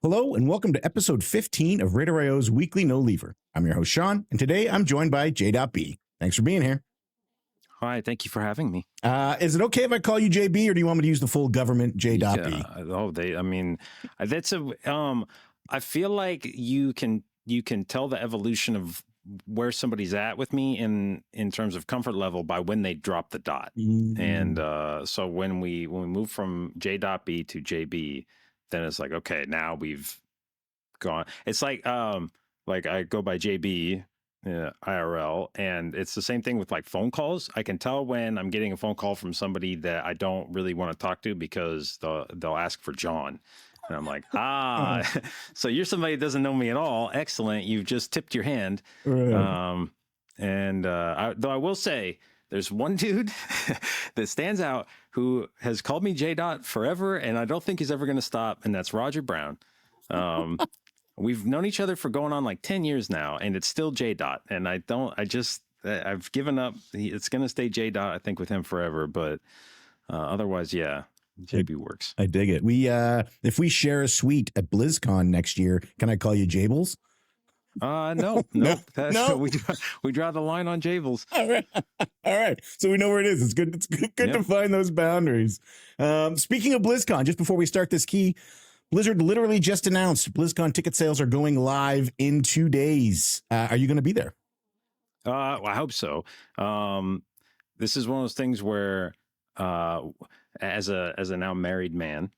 Hello and welcome to episode 15 of RaiderIO's weekly No Leaver. I'm your host, Sean, and today I'm joined by JdotB. Thanks for being here. Hi, thank you for having me. Is it okay if I call you JB, or do you want me to use the full government JdotB? I feel like you can tell the evolution of where somebody's at with me in terms of comfort level by when they drop the dot. And so when we move from JdotB to JB, then it's like, okay, now we've gone. It's like I go by JB IRL, and it's the same thing with like phone calls. I can tell when I'm getting a phone call from somebody that I don't really want to talk to because they'll ask for John. And I'm like, so you're somebody that doesn't know me at all. Excellent. You've just tipped your hand. Right. Though I will say, there's one dude that stands out who has called me J-Dot forever, and I don't think he's ever going to stop, and that's Roger Brown. We've known each other for going on like 10 years now, and it's still J-Dot. And I've given up. It's going to stay J-Dot, I think, with him forever. But otherwise, yeah, JB works. I dig it. If we share a suite at BlizzCon next year, can I call you Jables? No. We draw the line on Jables. All right. So we know where it is. It's good. It's good to find those boundaries. Speaking of BlizzCon, just before we start this key, Blizzard literally just announced BlizzCon ticket sales are going live in 2 days. Are you going to be there? Well, I hope so. This is one of those things where, as a now married man,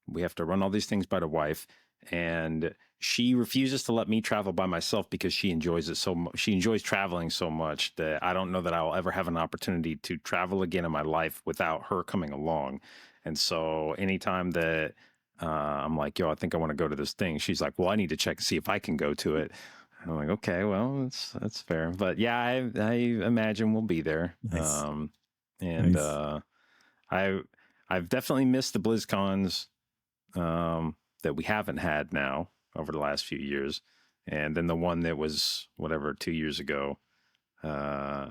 we have to run all these things by the wife, and she refuses to let me travel by myself because she enjoys it so much. She enjoys traveling so much that I don't know that I will ever have an opportunity to travel again in my life without her coming along. And so anytime that I'm like, yo, I think I want to go to this thing, she's like, well, I need to check and see if I can go to it. And I'm like, okay, well, that's fair. But yeah, I imagine we'll be there. Nice. I've definitely missed the BlizzCons that we haven't had now over the last few years. And then the one that was 2 years ago. I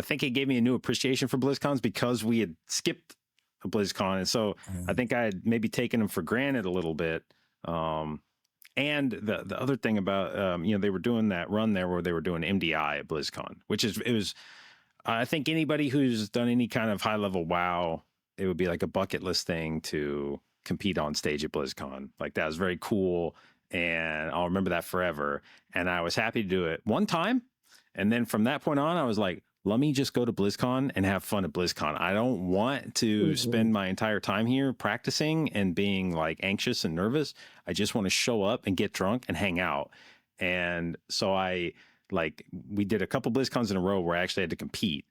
think it gave me a new appreciation for BlizzCons because we had skipped a BlizzCon. And so I think I had maybe taken them for granted a little bit. And the other thing about, they were doing that run there where they were doing MDI at BlizzCon, I think anybody who's done any kind of high level WoW, it would be like a bucket list thing to compete on stage at BlizzCon. Like, that was very cool. And I'll remember that forever. And I was happy to do it one time. And then from that point on, I was like, let me just go to BlizzCon and have fun at BlizzCon. I don't want to spend my entire time here practicing and being like anxious and nervous. I just want to show up and get drunk and hang out. And so we did a couple BlizzCons in a row where I actually had to compete.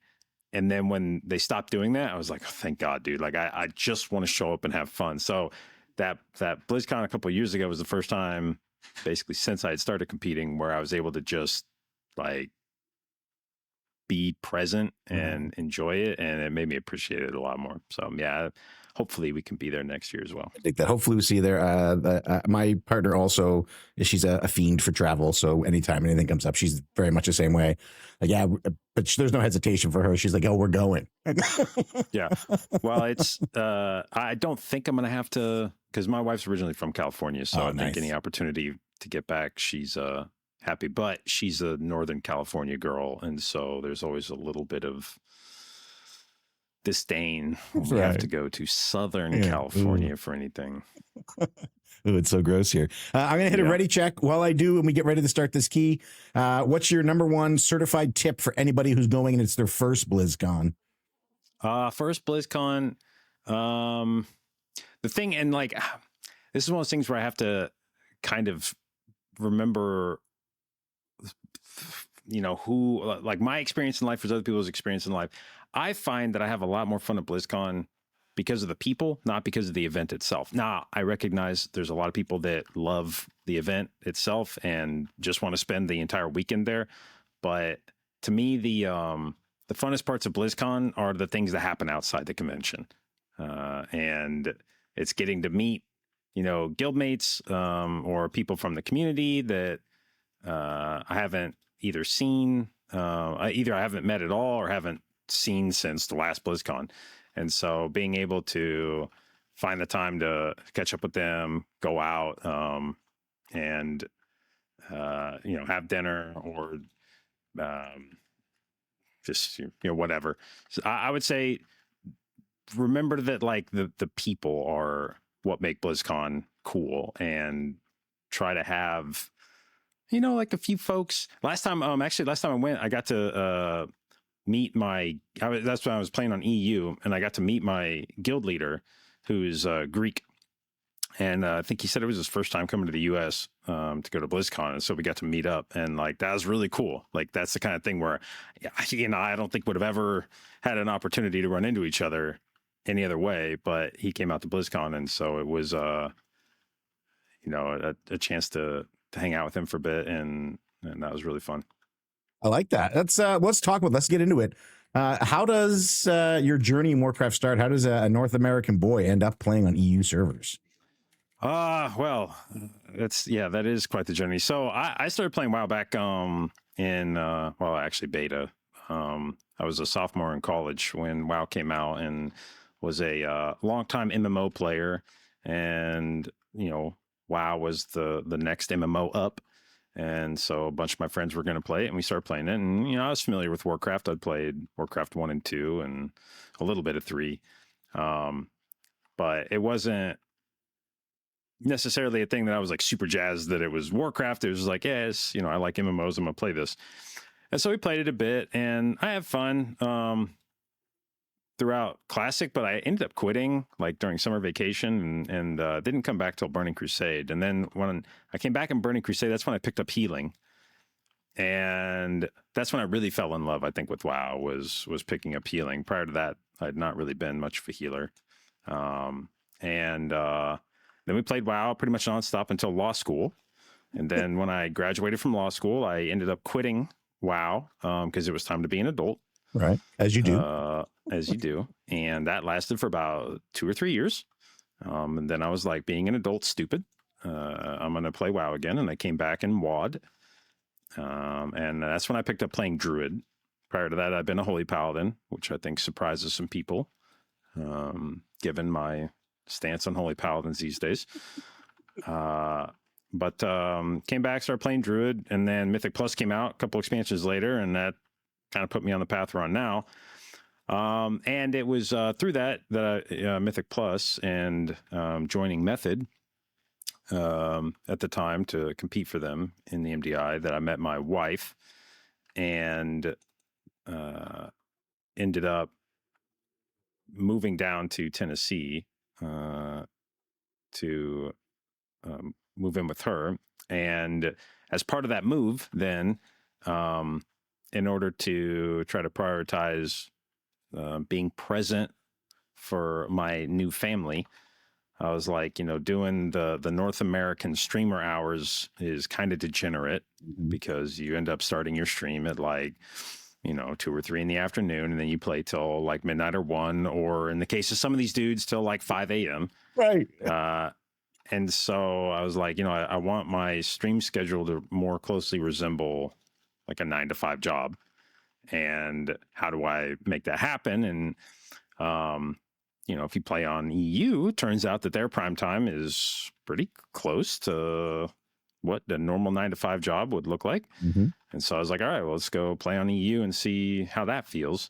And then when they stopped doing that, I was like, oh, thank God, dude. Like, I just want to show up and have fun. So that BlizzCon a couple of years ago was the first time, basically since I had started competing, where I was able to just like be present and enjoy it, and it made me appreciate it a lot more. So yeah, hopefully we can be there next year as well. I think that hopefully we see you there. My partner also, she's a fiend for travel, so anytime anything comes up, she's very much the same way. Like, yeah, but there's no hesitation for her. She's like, oh, we're going. Yeah. Well, it's I don't think I'm gonna have to, because my wife's originally from California, so I think any opportunity to get back, she's happy. But she's a Northern California girl, and so there's always a little bit of disdain when we have to go to Southern California for anything. Ooh, it's so gross here. I'm going to hit a ready check. While I do, and we get ready to start this key, what's your number one certified tip for anybody who's going and it's their first BlizzCon? First BlizzCon, the thing, and like, this is one of those things where I have to kind of remember, who, like, my experience in life versus other people's experience in life. I find that I have a lot more fun at BlizzCon because of the people, not because of the event itself. Now, I recognize there's a lot of people that love the event itself and just want to spend the entire weekend there. But to me, the funnest parts of BlizzCon are the things that happen outside the convention. And it's getting to meet, guildmates or people from the community that I haven't either seen, either I haven't met at all or haven't seen since the last BlizzCon. And so being able to find the time to catch up with them, go out, and have dinner or just whatever. So I would say remember that like the people are what make BlizzCon cool, and try to have like a few folks. Last time I went, I got to meet that's when I was playing on EU, and I got to meet my guild leader, who's Greek. And I think he said it was his first time coming to the US to go to BlizzCon. And so we got to meet up, and like, that was really cool. Like, that's the kind of thing where, I don't think would have ever had an opportunity to run into each other any other way, but he came out to BlizzCon. And so it was, a chance to hang out with him for a bit. And that was really fun. I like that. Let's get into it. How does your journey in Warcraft start? How does a North American boy end up playing on EU servers? Well, that is quite the journey. So I started playing WoW back actually beta. I was a sophomore in college when WoW came out, and was a longtime MMO player, and WoW was the next MMO up. And so a bunch of my friends were going to play it, and we started playing it. And, I was familiar with Warcraft. I'd played Warcraft 1 and 2 and a little bit of 3. But it wasn't necessarily a thing that I was like super jazzed that it was Warcraft. It was like, yes, I like MMOs, I'm going to play this. And so we played it a bit, and I have fun throughout Classic, but I ended up quitting like during summer vacation and didn't come back till Burning Crusade. And then when I came back in Burning Crusade, that's when I picked up healing. And that's when I really fell in love, I think, with WoW, was picking up healing. Prior to that, I'd not really been much of a healer. Then we played WoW pretty much nonstop until law school. And then when I graduated from law school, I ended up quitting WoW because it was time to be an adult. Right. As you do. And that lasted for about 2 or 3 years. And then I was like, being an adult, stupid. I'm going to play WoW again. And I came back in WoD. And that's when I picked up playing Druid. Prior to that, I'd been a Holy Paladin, which I think surprises some people, given my stance on Holy Paladins these days. But came back, started playing Druid, and then Mythic Plus came out a couple expansions later, and that kind of put me on the path we're on now. And it was through that Mythic Plus and joining Method at the time to compete for them in the MDI that I met my wife, and ended up moving down to Tennessee to move in with her. And as part of that move, then in order to try to prioritize being present for my new family, I was like, doing the North American streamer hours is kind of degenerate, because you end up starting your stream at like 2 or 3 in the afternoon, and then you play till like midnight or 1, or in the case of some of these dudes, till like 5 a.m. Right. And so I was like, I want my stream schedule to more closely resemble like a 9-to-5 job. And how do I make that happen? And, if you play on EU, it turns out that their prime time is pretty close to what the normal 9-to-5 job would look like. Mm-hmm. And so I was like, all right, well, let's go play on EU and see how that feels.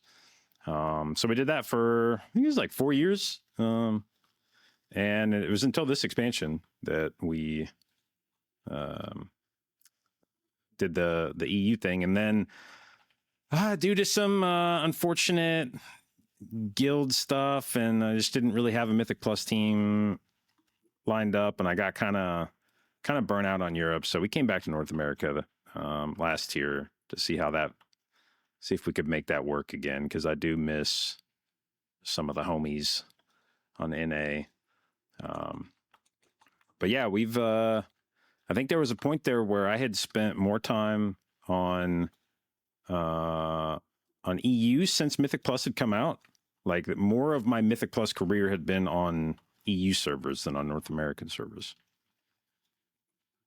So we did that for, I think it was like 4 years. And it was until this expansion that we did the EU thing. And then due to some unfortunate guild stuff, and I just didn't really have a Mythic Plus team lined up, and I got kind of burnt out on Europe. So we came back to North America last year to see if we could make that work again, because I do miss some of the homies on NA. But yeah, we've I think there was a point there where I had spent more time on EU since Mythic Plus had come out. Like, more of my Mythic Plus career had been on EU servers than on North American servers.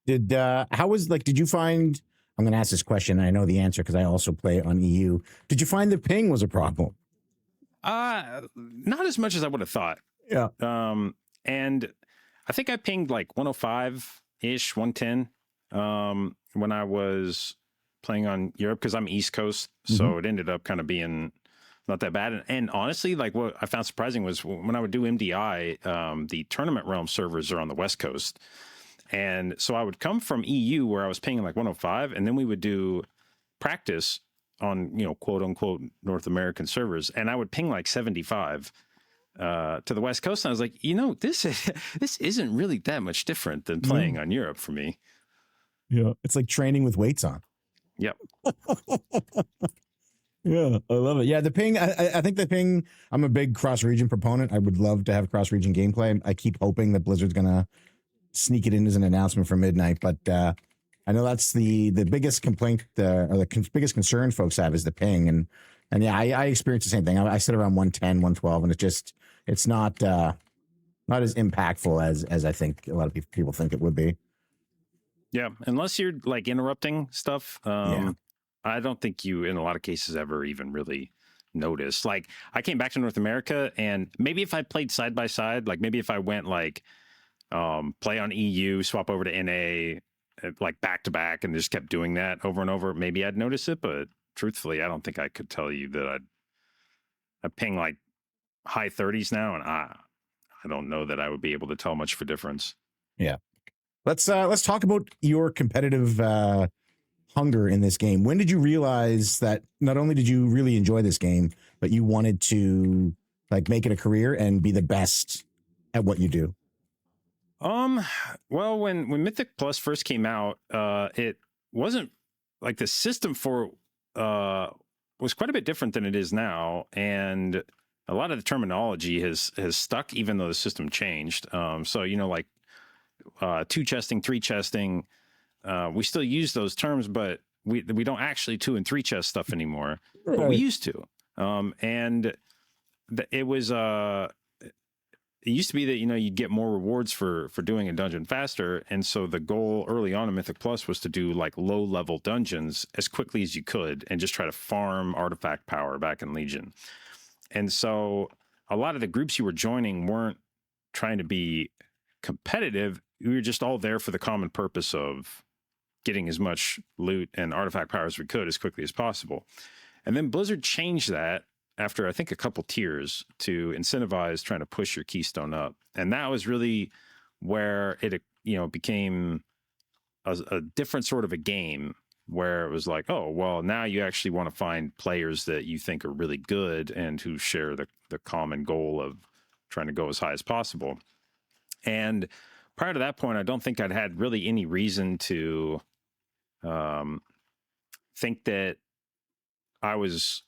Did you find, I'm going to ask this question, and I know the answer because I also play on EU. Did you find the ping was a problem? Not as much as I would have thought. Yeah. And I think I pinged like 105-ish, 110 when I was playing on Europe, because I'm East Coast. So it ended up kind of being not that bad. And honestly, like what I found surprising was when I would do MDI, the tournament realm servers are on the West Coast. And so I would come from EU where I was pinging like 105, and then we would do practice on, you know, quote unquote North American servers, and I would ping like 75 to the West Coast. And I was like, you know, this isn't really that much different than playing on Europe for me. Yeah, it's like training with weights on. Yep. Yeah, I love it. Yeah, the ping, I think the ping, I'm a big cross-region proponent. I would love to have cross-region gameplay. I keep hoping that Blizzard's going to sneak it in as an announcement for midnight, but I know that's the biggest complaint or the biggest concern folks have is the ping. And yeah, I experienced the same thing. I sit around 110, 112, and it's not as impactful as I think a lot of people think it would be. Yeah, unless you're like interrupting stuff. Yeah. I don't think you, in a lot of cases, ever even really notice. Like, I came back to North America, and maybe if I played side by side, like maybe if I went like play on EU, swap over to NA, like back to back, and just kept doing that over and over, maybe I'd notice it. But truthfully, I don't think I could tell you that I ping like high 30s now, and I don't know that I would be able to tell much of a difference. Yeah. Let's talk about your competitive hunger in this game. When did you realize that not only did you really enjoy this game, but you wanted to like make it a career and be the best at what you do? Well, when Mythic Plus first came out, it wasn't like the system for was quite a bit different than it is now, and a lot of the terminology has stuck even though the system changed. So you know, like 2 chesting, 3 chesting, we still use those terms, but we don't actually 2 and 3 chest stuff anymore, but we used to. And it was it used to be that, you know, you'd get more rewards for doing a dungeon faster. And so the goal early on in Mythic Plus was to do like low level dungeons as quickly as you could and just try to farm artifact power back in Legion. And so a lot of the groups you were joining weren't trying to be competitive. We were just all there for the common purpose of getting as much loot and artifact power as we could as quickly as possible. And then Blizzard changed that after I think a couple tiers to incentivize trying to push your keystone up. And that was really where it, you know, became a different sort of a game, where it was like, oh, well, now you actually want to find players that you think are really good and who share the common goal of trying to go as high as possible. And prior to that point, I don't think I'd had really any reason to think that I was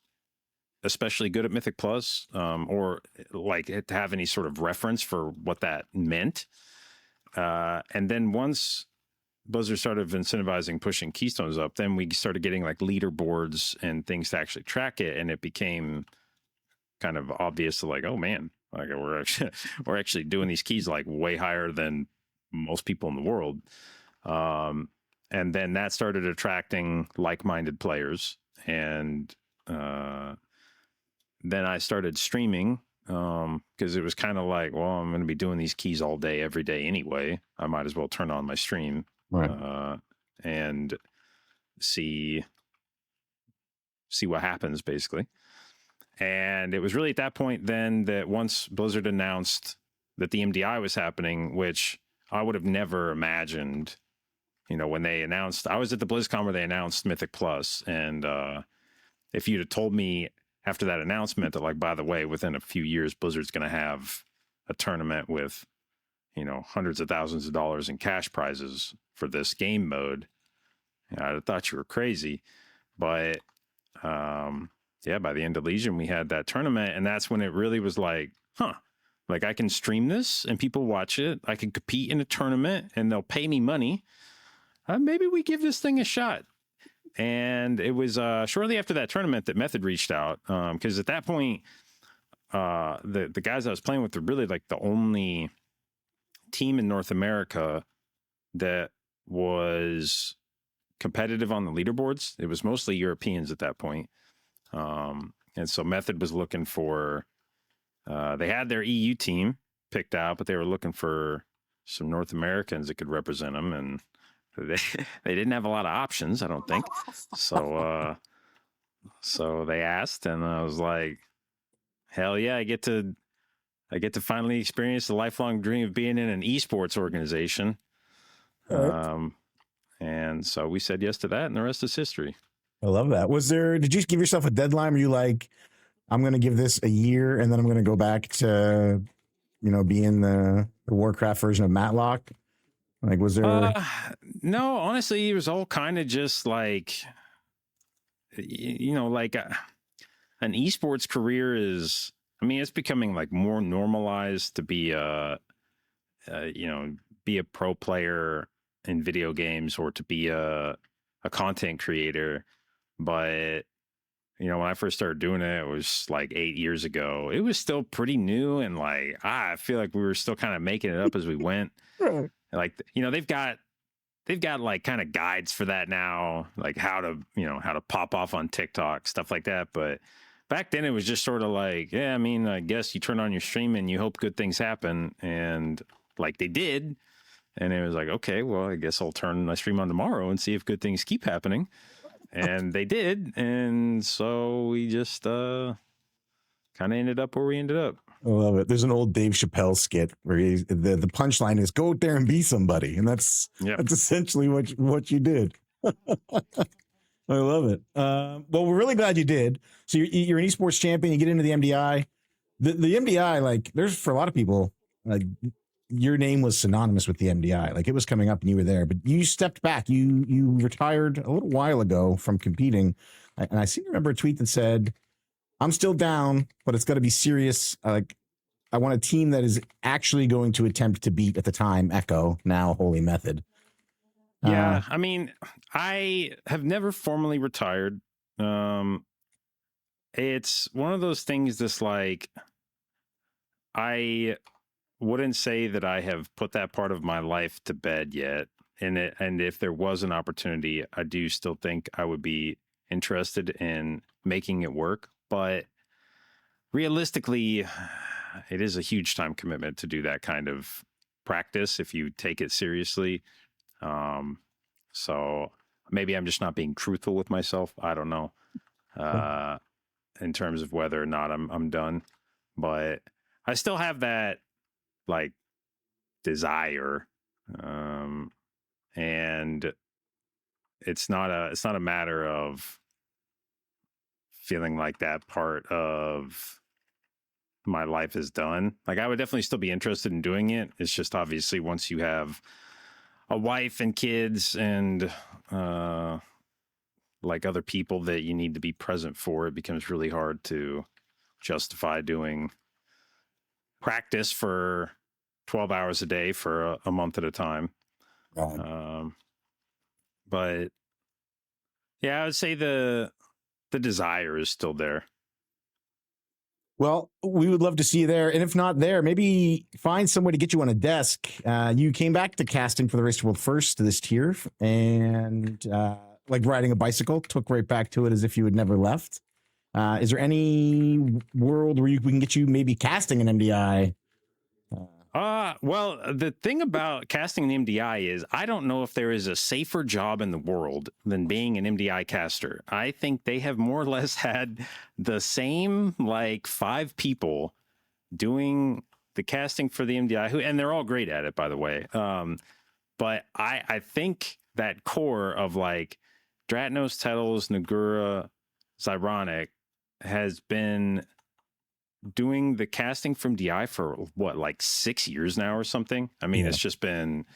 especially good at Mythic Plus, or like to have any sort of reference for what that meant. And then once Blizzard started incentivizing pushing keystones up, then we started getting like leaderboards and things to actually track it, and it became kind of obvious to like, oh man, like we're actually doing these keys like way higher than most people in the world. And then that started attracting like-minded players, and then I started streaming because it was kind of like, well, I'm going to be doing these keys all day, every day anyway. I might as well turn on my stream, right, and see what happens, basically. And it was really at that point then that once Blizzard announced that the MDI was happening, which I would have never imagined, you know, when they announced, I was at the BlizzCon where they announced Mythic Plus, and if you'd have told me after that announcement that, like, by the way, within a few years, Blizzard's going to have a tournament with, you know, hundreds of thousands of dollars in cash prizes for this game mode, I'd have thought you were crazy. But yeah, by the end of Legion, we had that tournament, and that's when it really was like, huh, like I can stream this and people watch it. I can compete in a tournament and they'll pay me money. Maybe we give this thing a shot. And it was shortly after that tournament that Method reached out, because at that point, the guys I was playing with were really like the only team in North America that was competitive on the leaderboards. It was mostly Europeans at that point. And so Method was looking for, they had their EU team, picked out, but they were looking for some North Americans that could represent them, and they didn't have a lot of options, I don't think. So so they asked, and I was like, hell yeah, I get to finally experience the lifelong dream of being in an esports organization. And so we said yes to that, and the rest is history. I love that. Did you give yourself a deadline? Were you like, I'm going to give this a year and then I'm going to go back to, be in the Warcraft version of Matlock? Like, was there? No, honestly, it was all kind of just like, like an esports career is, I mean, it's becoming like more normalized to be be a pro player in video games or to be a content creator. But when I first started doing it, it was like 8 years ago. It was still pretty new, and like I feel like we were still kind of making it up as we went. Like they've got like kind of guides for that now, like how to pop off on TikTok, stuff like that. But back then it was just sort of like, yeah, I mean, I guess you turn on your stream and you hope good things happen, and like they did. And it was like, okay, well, I guess I'll turn my stream on tomorrow and see if good things keep happening. And they did. And so we just kind of ended up where we ended up. I love it. There's an old Dave Chappelle skit where the punchline is go out there and be somebody. And that's essentially what you did. I love it. Well, we're really glad you did. So you're an esports champion. You get into the MDI. The MDI, like, there's for a lot of people, like, your name was synonymous with the MDI. Like, it was coming up and you were there, but you stepped back. You retired a little while ago from competing. And I seem to remember a tweet that said, I'm still down, but it's got to be serious. Like, I want a team that is actually going to attempt to beat, at the time, Echo, now Holy Method. Yeah, I mean, I have never formally retired. It's one of those things that's like, I wouldn't say that I have put that part of my life to bed yet. And if there was an opportunity, I do still think I would be interested in making it work. But realistically, it is a huge time commitment to do that kind of practice if you take it seriously. So maybe I'm just not being truthful with myself. I don't know, in terms of whether or not I'm done, but I still have that like desire. And it's not a matter of feeling like that part of my life is done. Like, I would definitely still be interested in doing it. It's just obviously once you have a wife and kids and like other people that you need to be present for, it becomes really hard to justify doing practice for 12 hours a day for a month at a time. But yeah, I would say the desire is still there. Well, we would love to see you there. And if not there, maybe find some way to get you on a desk. You came back to casting for the Race to World first to this tier, and like riding a bicycle, took right back to it as if you had never left. Is there any world where we can get you maybe casting an MDI? Well, the thing about casting an MDI is I don't know if there is a safer job in the world than being an MDI caster. I think they have more or less had the same like 5 people doing the casting for the MDI, and they're all great at it, by the way. But I think that core of like Dratnos, Tettles, Naguura, Zyronic has been doing the casting from DI for what, like 6 years now or something. I mean, It's just been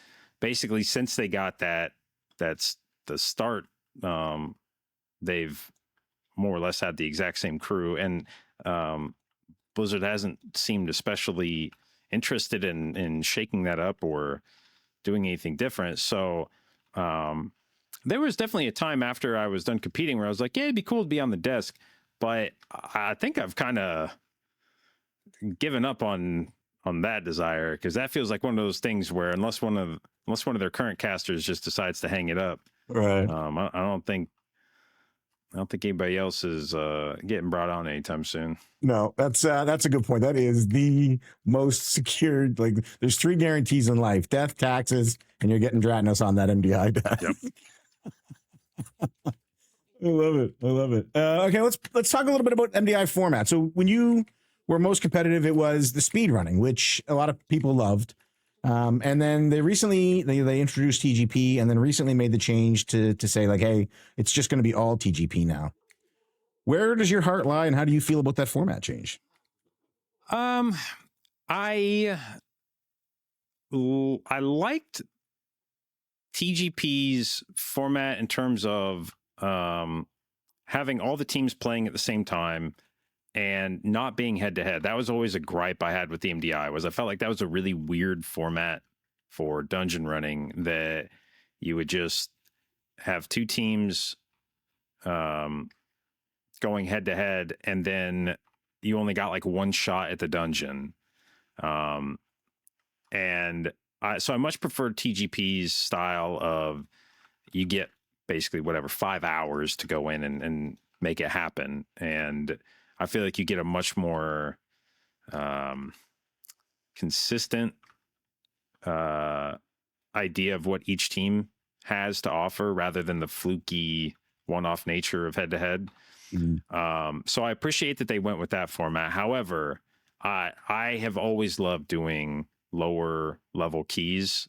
basically since they got that's the start. They've more or less had the exact same crew, and Blizzard hasn't seemed especially interested in shaking that up or doing anything different. So there was definitely a time after I was done competing where I was like, yeah, it'd be cool to be on the desk, but I think I've kind of given up on that desire, because that feels like one of those things where unless one of their current casters just decides to hang it up, right? I don't think I don't think anybody else is getting brought on anytime soon. No, that's a good point. That is the most secured. Like, there's 3 guarantees in life: death, taxes, and you're getting Dratnos on that MDI desk. Yep. I love it. I love it. Okay, let's talk a little bit about MDI format. So when you were most competitive, it was the speed running, which a lot of people loved. And then they recently they introduced TGP, and then recently made the change to say, like, hey, it's just going to be all TGP now. Where does your heart lie, and how do you feel about that format change? I liked TGP's format in terms of having all the teams playing at the same time and not being head to head. That was always a gripe I had with the MDI, was I felt like that was a really weird format for dungeon running, that you would just have 2 teams going head to head, and then you only got like 1 shot at the dungeon. So I much preferred TGP's style of, you get basically whatever 5 hours to go in and make it happen. And I feel like you get a much more consistent idea of what each team has to offer, rather than the fluky one-off nature of head-to-head. So I appreciate that they went with that format. However, I have always loved doing lower level keys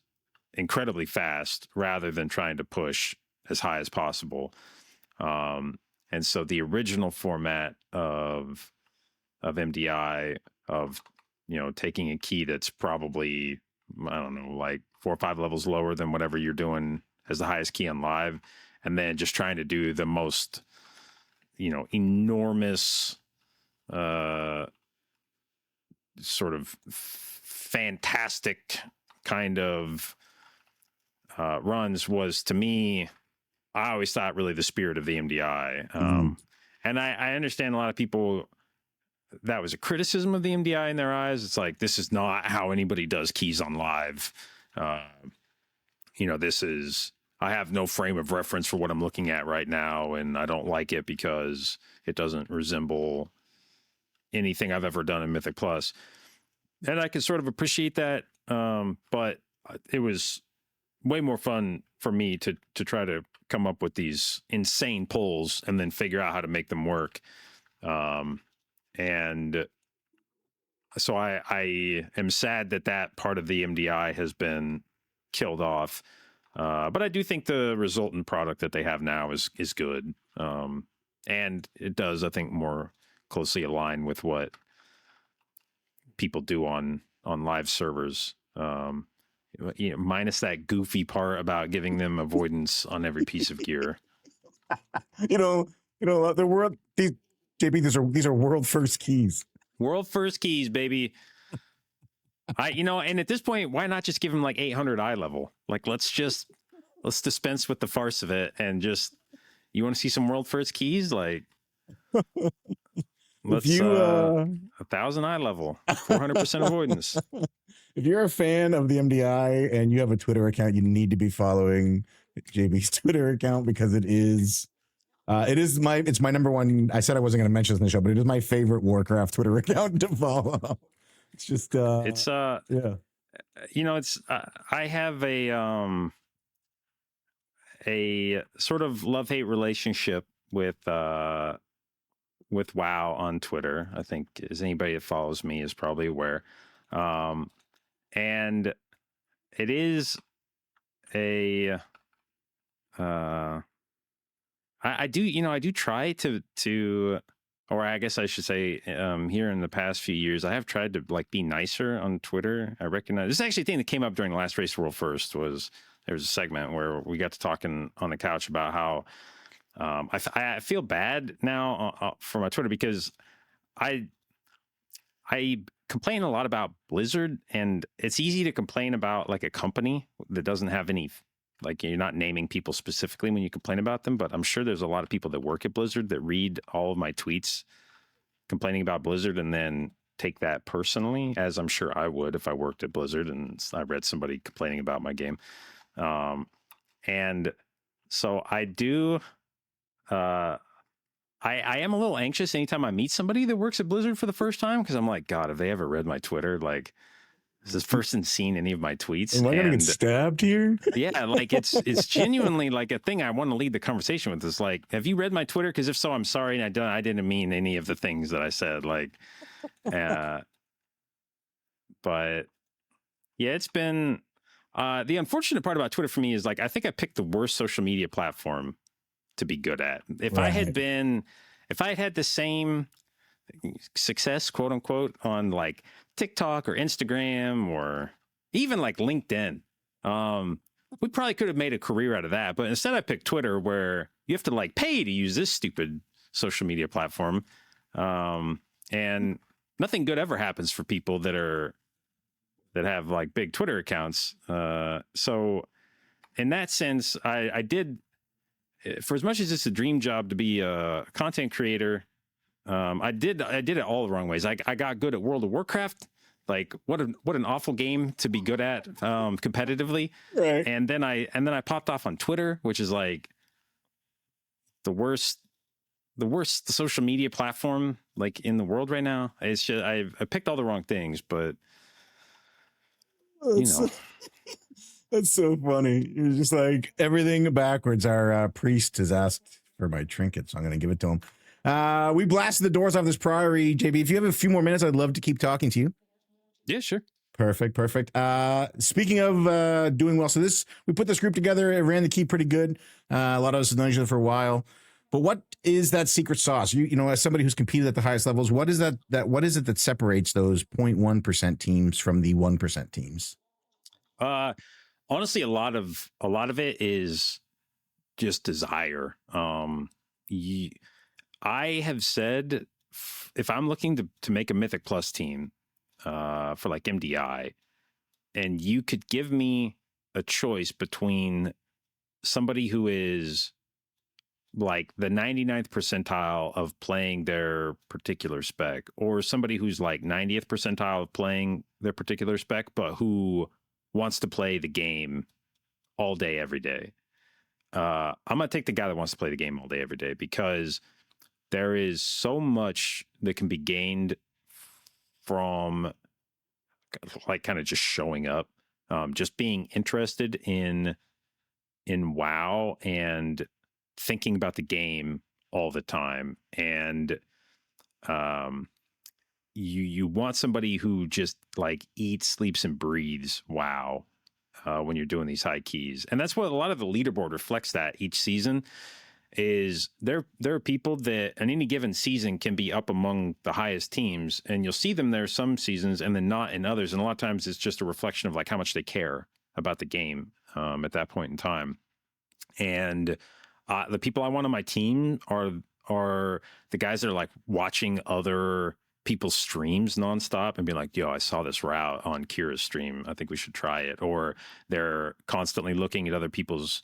incredibly fast, rather than trying to push as high as possible. And so the original format of MDI, of, you know, taking a key that's probably, I don't know, like 4 or 5 levels lower than whatever you're doing as the highest key on live, and then just trying to do the most, you know, enormous sort of fantastic kind of runs, was, to me, I always thought, really the spirit of the MDI. And I understand a lot of people, that was a criticism of the MDI in their eyes. It's like, this is not how anybody does keys on live. You know, this is, I have no frame of reference for what I'm looking at right now, and I don't like it because it doesn't resemble anything I've ever done in Mythic Plus. And I can sort of appreciate that, but it was way more fun for me to try to come up with these insane pulls and then figure out how to make them work. And so I am sad that part of the MDI has been killed off. But I do think the resultant product that they have now is good. And it does, I think, more closely align with what people do on live servers. You know, minus that goofy part about giving them avoidance on every piece of gear. You know, the world, JB, these are world first keys. World first keys, baby. And at this point, why not just give them like 800 eye level? Like, let's dispense with the farce of it, and just, you want to see some world first keys? Like, let's 1,000 eye level, 400% avoidance. If you're a fan of the MDI and you have a Twitter account, you need to be following JB's Twitter account, because it's my number one. I said I wasn't going to mention this in the show, but it is my favorite Warcraft Twitter account to follow. It's just, yeah. You know, I have a sort of love-hate relationship with WoW on Twitter. I think, as anybody that follows me is probably aware. And it is I do try to, or I guess I should say, here in the past few years, I have tried to like be nicer on Twitter. I recognize this is actually a thing that came up during the last Race World First. Was there was a segment where we got to talking on the couch about how I feel bad now for my Twitter, because I complain a lot about Blizzard, and it's easy to complain about like a company that doesn't have any, like, you're not naming people specifically when you complain about them, but I'm sure there's a lot of people that work at Blizzard that read all of my tweets complaining about Blizzard and then take that personally, as I'm sure I would if I worked at Blizzard and I read somebody complaining about my game. And so I do I am a little anxious anytime I meet somebody that works at Blizzard for the first time, because I'm like, God, have they ever read my Twitter? Like, has this person seen any of my tweets? Am I gonna get stabbed here? Yeah, like it's genuinely like a thing I want to lead the conversation with. Is like, have you read my Twitter? Because if so, I'm sorry, and I didn't mean any of the things that I said. Like, but yeah, it's been the unfortunate part about Twitter for me is like I think I picked the worst social media platform to be good at. If I had had the same success, quote unquote, on like TikTok or Instagram or even like LinkedIn, we probably could have made a career out of that. But instead I picked Twitter, where you have to like pay to use this stupid social media platform. And nothing good ever happens for people that have like big Twitter accounts. So in that sense, I did, for as much as it's a dream job to be a content creator, I did it all the wrong ways. I got good at World of Warcraft. Like what an awful game to be good at competitively. Right. And then I popped off on Twitter, which is like the worst social media platform like in the world right now. It's just I picked all the wrong things, but you know. That's so funny. You're just like everything backwards. Our priest has asked for my trinket, so I'm going to give it to him. We blasted the doors off this Priory, JB. If you have a few more minutes, I'd love to keep talking to you. Yeah, sure. Perfect. Speaking of doing well, so we put this group together. It ran the key pretty good. A lot of us have known each other for a while. But what is that secret sauce? You know, as somebody who's competed at the highest levels, what is that what is it that separates those 0.1% teams from the 1% teams? Honestly, a lot of it is just desire. I have said if I'm looking to make a Mythic Plus team for like MDI, and you could give me a choice between somebody who is like the 99th percentile of playing their particular spec, or somebody who's like 90th percentile of playing their particular spec, but who wants to play the game all day, every day. I'm going to take the guy that wants to play the game all day, every day, because there is so much that can be gained from like kind of just showing up, just being interested in WoW and thinking about the game all the time. And you want somebody who just like eats, sleeps, and breathes WoW when you're doing these high keys. And that's what a lot of the leaderboard reflects, that each season is there are people that in any given season can be up among the highest teams, and you'll see them there some seasons and then not in others. And a lot of times it's just a reflection of like how much they care about the game at that point in time. And the people I want on my team are the guys that are like watching other people's streams nonstop and be like, yo, I saw this route on Kira's stream, I think we should try it. Or they're constantly looking at other people's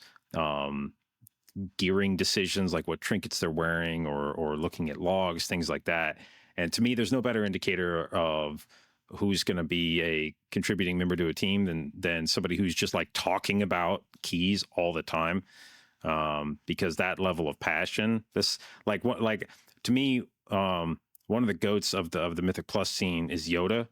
gearing decisions, like what trinkets they're wearing, or looking at logs, things like that. And to me, there's no better indicator of who's going to be a contributing member to a team than somebody who's just like talking about keys all the time. Because that level of passion, this like to me, one of the goats of the Mythic Plus scene is Yoda,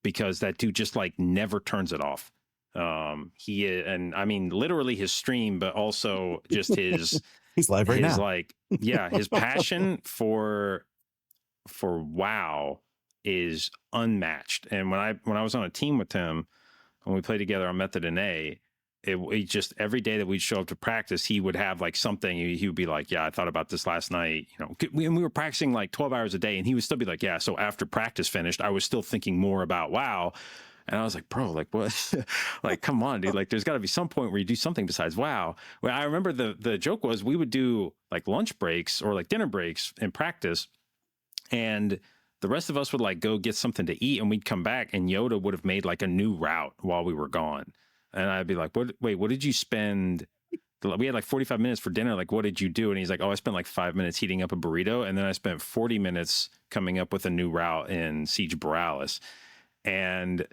because that dude just like never turns it off. And I mean literally his stream, but also just his he's live right now. Like, yeah, his passion for WoW is unmatched. And when I was on a team with him, when we played together on Method and A, it just every day that we'd show up to practice, he would have like something. He would be like, yeah, I thought about this last night. You know, we were practicing like 12 hours a day, and he would still be like, yeah, so after practice finished, I was still thinking more about WoW. And I was like, bro, like what? Like, come on, dude. Like, there's got to be some point where you do something besides WoW. Well, I remember the joke was we would do like lunch breaks or like dinner breaks in practice, and the rest of us would like go get something to eat, and we'd come back, and Yoda would have made like a new route while we were gone. And I'd be like, what did you spend? We had like 45 minutes for dinner. Like, what did you do? And he's like, oh, I spent like 5 minutes heating up a burrito. And then I spent 40 minutes coming up with a new route in Siege Borealis. And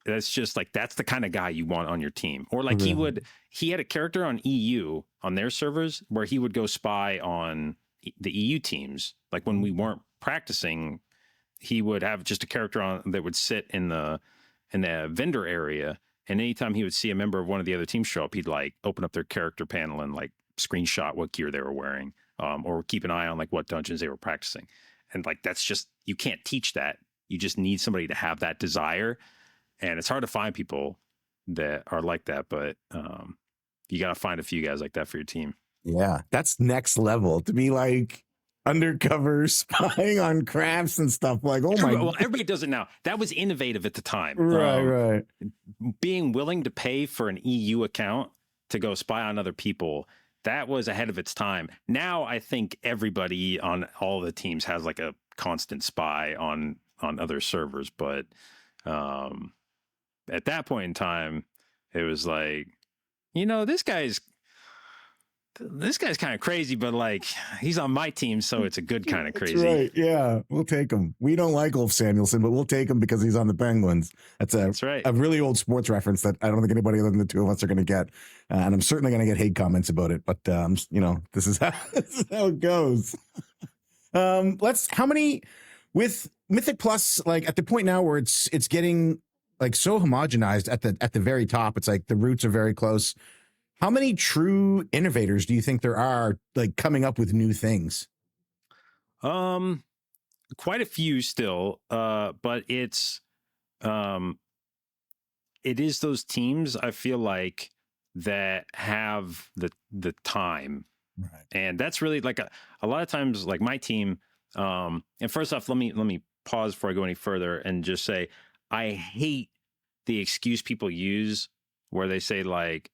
that's just like, that's the kind of guy you want on your team. Or like he had a character on EU on their servers where he would go spy on the EU teams. Like when we weren't practicing, he would have just a character on that would sit in the vendor area, and anytime he would see a member of one of the other teams show up, he'd like open up their character panel and like screenshot what gear they were wearing, or keep an eye on like what dungeons they were practicing. And like that's just, you can't teach that. You just need somebody to have that desire, and it's hard to find people that are like that, but you got to find a few guys like that for your team. Yeah, that's next level to be like undercover spying on crafts and stuff. Like, oh my! Well, everybody does it now. That was innovative at the time. Right. Being willing to pay for an EU account to go spy on other people, that was ahead of its time. Now I think everybody on all the teams has like a constant spy on other servers, but at that point in time, it was like, you know, this guy's kind of crazy, but like he's on my team, so it's a good kind of crazy. That's right. Yeah, we'll take him. We don't like Ulf Samuelsson, but we'll take him because he's on the Penguins. That's right. A really old sports reference that I don't think anybody other than the two of us are going to get, and I'm certainly going to get hate comments about it. But you know, this is how it goes. How many with Mythic Plus? Like at the point now where it's getting like so homogenized at the very top. It's like the roots are very close. How many true innovators do you think there are, like coming up with new things? Quite a few still, but it is those teams I feel like that have the time, right? And that's really like a lot of times, like my team. And first off, let me pause before I go any further and just say I hate the excuse people use where they say like,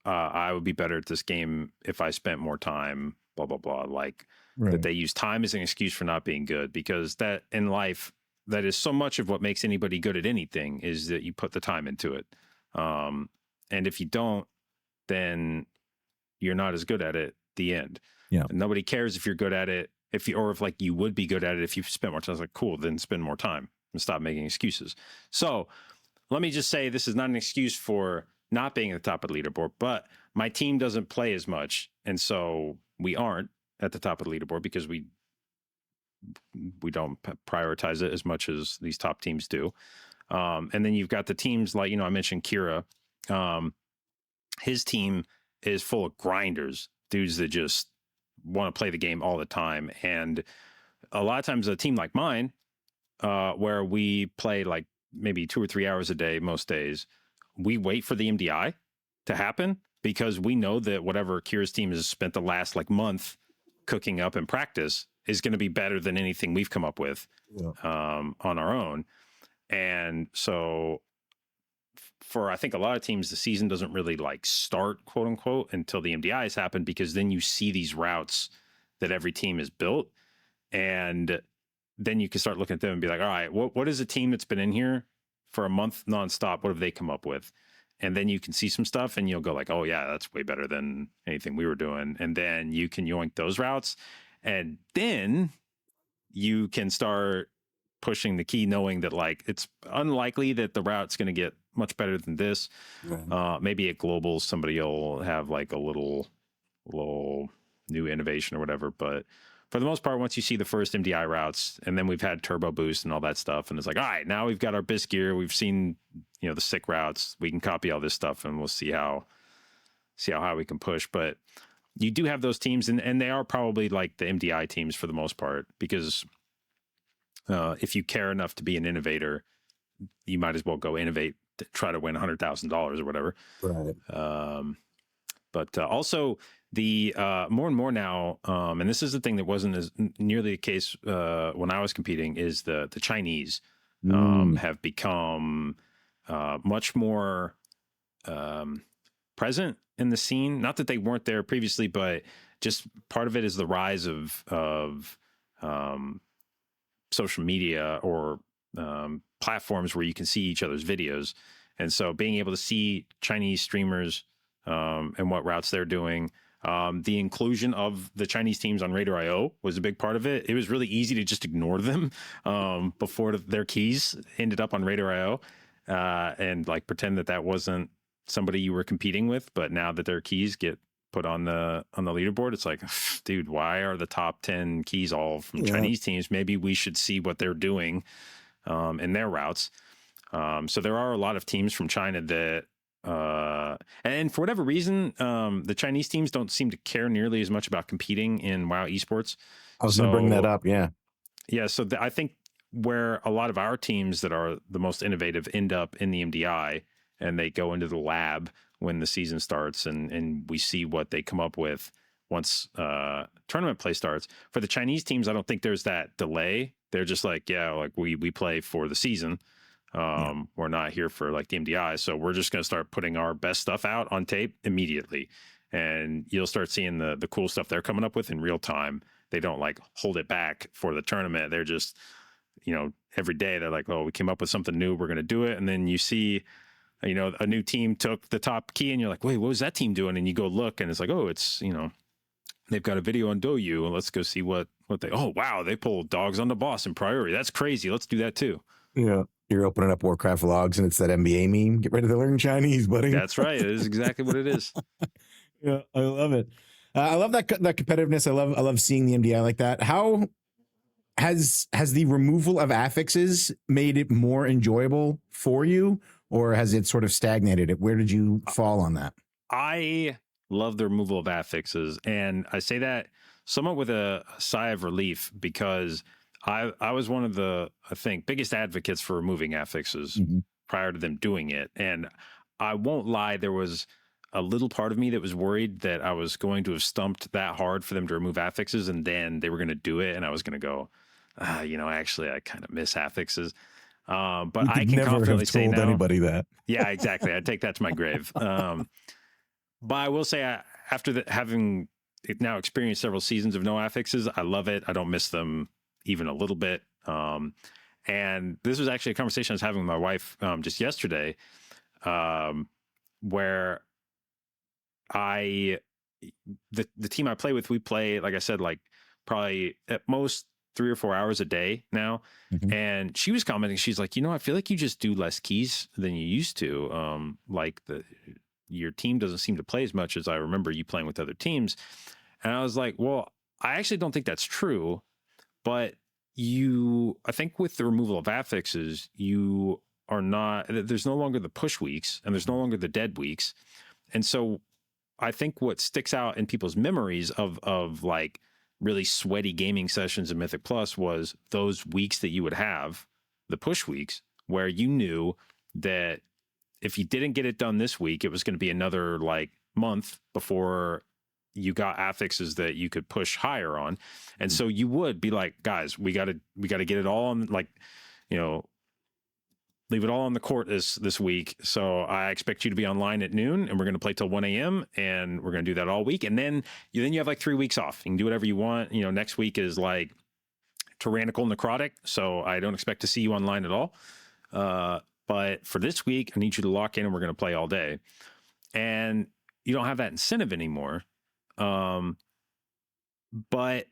I would be better at this game if I spent more time, blah, blah, blah. Like that they use time as an excuse for not being good, because that in life, that is so much of what makes anybody good at anything is that you put the time into it. And if you don't, then you're not as good at it at the end. Yeah. And nobody cares if you're good at it, if like you would be good at it if you spent more time. It's like, cool, then spend more time and stop making excuses. So let me just say, this is not an excuse for not being at the top of the leaderboard, but my team doesn't play as much, and so we aren't at the top of the leaderboard because we don't prioritize it as much as these top teams do. And then you've got the teams like, you know, I mentioned Kira. His team is full of grinders, dudes that just want to play the game all the time. And a lot of times a team like mine, where we play like maybe 2 or 3 hours a day most days, we wait for the MDI to happen because we know that whatever Kira's team has spent the last like month cooking up in practice is going to be better than anything we've come up with on our own. And so for I think a lot of teams, the season doesn't really like start, quote unquote, until the MDIs happen, because then you see these routes that every team has built. And then you can start looking at them and be like, all right, what is a team that's been in here for a month nonstop? What have they come up with? And then you can see some stuff and you'll go like, oh yeah, that's way better than anything we were doing. And then you can yoink those routes. And then you can start pushing the key, knowing that like, it's unlikely that the route's going to get much better than this. Right. Maybe at globals, somebody will have like a little new innovation or whatever. But for the most part, once you see the first MDI routes, and then we've had turbo boost and all that stuff, and it's like, all right, now we've got our BIS gear, we've seen, you know, the sick routes, we can copy all this stuff, and we'll see how high we can push. But you do have those teams, and they are probably like the MDI teams for the most part, because if you care enough to be an innovator, you might as well go innovate, to try to win $100,000 or whatever. Right. But also the more and more now, and this is the thing that wasn't as nearly the case when I was competing, is the Chinese have become much more present in the scene. Not that they weren't there previously, but just part of it is the rise of social media or platforms where you can see each other's videos. And so being able to see Chinese streamers and what routes they're doing, the inclusion of the Chinese teams on RaiderIO was a big part of it. It was really easy to just ignore them before their keys ended up on RaiderIO and like pretend that wasn't somebody you were competing with. But now that their keys get put on the leaderboard. It's like, dude, why are the top 10 keys all from Chinese teams? Maybe we should see what they're doing in their routes. So there are a lot of teams from China that, and for whatever reason, the Chinese teams don't seem to care nearly as much about competing in WoW esports. I was going to bring that up. Yeah. Yeah. So I think where a lot of our teams that are the most innovative end up in the MDI, and they go into the lab when the season starts, and we see what they come up with once tournament play starts. For the Chinese teams, I don't think there's that delay. They're just like, yeah, like we play for the season. We're not here for like the MDI, so we're just going to start putting our best stuff out on tape immediately, and you'll start seeing the cool stuff they're coming up with in real time. They don't like hold it back for the tournament. They're just, every day they're like, oh, we came up with something new, we're going to do it. And then you see, a new team took the top key, and you're like, wait, what was that team doing? And you go look, and it's like, oh, it's, they've got a video on Douyu, and let's go see what they, oh, wow, they pulled dogs on the boss in priority. That's crazy. Let's do that too. Yeah. You're opening up Warcraft vlogs, and it's that NBA meme. Get ready to learn Chinese, buddy. That's right. It is exactly what it is. Yeah, I love it. I love that competitiveness. I love seeing the MDI like that. How has the removal of affixes made it more enjoyable for you, or has it sort of stagnated it? Where did you fall on that? I love the removal of affixes, and I say that somewhat with a sigh of relief, because I was one of the, I think, biggest advocates for removing affixes prior to them doing it. And I won't lie, there was a little part of me that was worried that I was going to have stumped that hard for them to remove affixes, and then they were going to do it, and I was going to go, actually, I kind of miss affixes. But I can confidently say now, anybody that. Yeah, exactly. I take that to my grave. But I will say, after having now experienced several seasons of no affixes, I love it. I don't miss them even a little bit. And this was actually a conversation I was having with my wife just yesterday, where the team I play with, we play, like I said, like probably at most 3 or 4 hours a day now. And she was commenting, she's like, I feel like you just do less keys than you used to. Like your team doesn't seem to play as much as I remember you playing with other teams. And I was like, well, I actually don't think that's true. But I think with the removal of affixes, there's no longer the push weeks, and there's no longer the dead weeks. And so I think what sticks out in people's memories of like really sweaty gaming sessions in Mythic Plus was those weeks that you would have, the push weeks, where you knew that if you didn't get it done this week, it was going to be another like month before you got affixes that you could push higher on. And so you would be like, guys, we got to get it all on, like, leave it all on the court this week. So I expect you to be online at noon, and we're going to play till 1 a.m. and we're going to do that all week. And then you have like 3 weeks off. You can do whatever you want. Next week is like tyrannical necrotic, so I don't expect to see you online at all. But for this week, I need you to lock in, and we're going to play all day. And you don't have that incentive anymore. But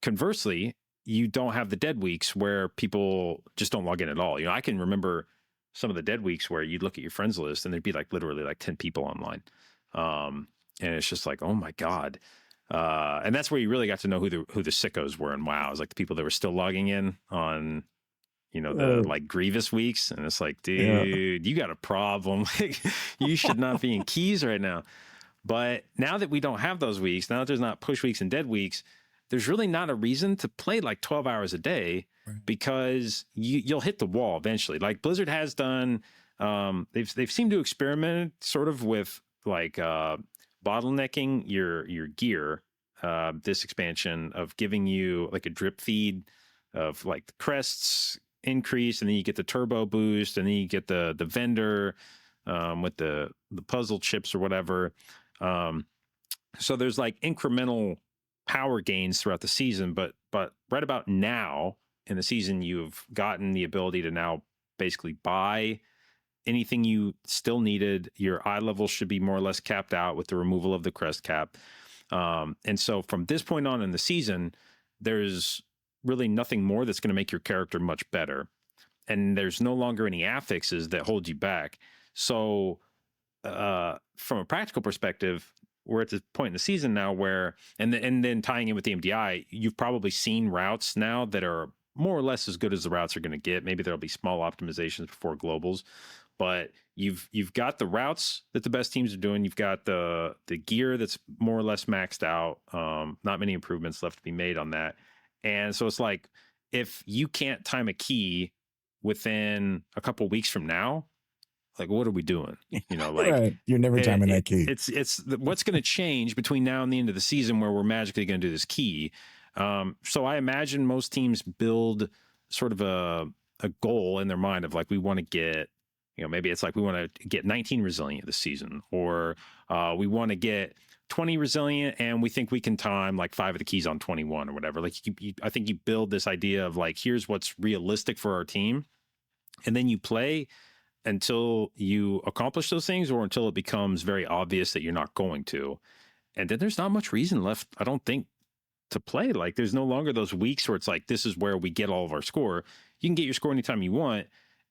conversely, you don't have the dead weeks where people just don't log in at all. I can remember some of the dead weeks where you'd look at your friends list and there'd be like literally like 10 people online. And it's just like, oh my God. And that's where you really got to know who the sickos were in WoW. It was like the people that were still logging in on, the like Grievous weeks. And it's like, dude, you got a problem. You should not be in keys right now. But now that we don't have those weeks, now that there's not push weeks and dead weeks, there's really not a reason to play like 12 hours a day, because you'll hit the wall eventually. Like Blizzard has done, they've seemed to experiment sort of with like bottlenecking your gear. This expansion of giving you like a drip feed of like the crests increase, and then you get the turbo boost, and then you get the vendor with the puzzle chips or whatever. So there's like incremental power gains throughout the season, but right about now in the season, you've gotten the ability to now basically buy anything you still needed. Your eye level should be more or less capped out with the removal of the crest cap. And so from this point on in the season, there's really nothing more that's going to make your character much better. And there's no longer any affixes that hold you back. So from a practical perspective, we're at the point in the season now where, and then tying in with the MDI, you've probably seen routes now that are more or less as good as the routes are going to get. Maybe there'll be small optimizations before globals, but you've got the routes that the best teams are doing. You've got the gear that's more or less maxed out. Not many improvements left to be made on that. And so it's like, if you can't time a key within a couple weeks from now, like, what are we doing? You know, like, right. You're never timing that key. It's what's going to change between now and the end of the season where we're magically going to do this key. So I imagine most teams build sort of a goal in their mind of like, we want to get, you know, maybe it's like we want to get 19 resilient this season, or we want to get 20 resilient and we think we can time like 5 of the keys on 21 or whatever. Like I think you build this idea of like, here's what's realistic for our team. And then you play until you accomplish those things, or until it becomes very obvious that you're not going to. And then there's not much reason left, I don't think, to play. Like, there's no longer those weeks where it's like, this is where we get all of our score. You can get your score anytime you want.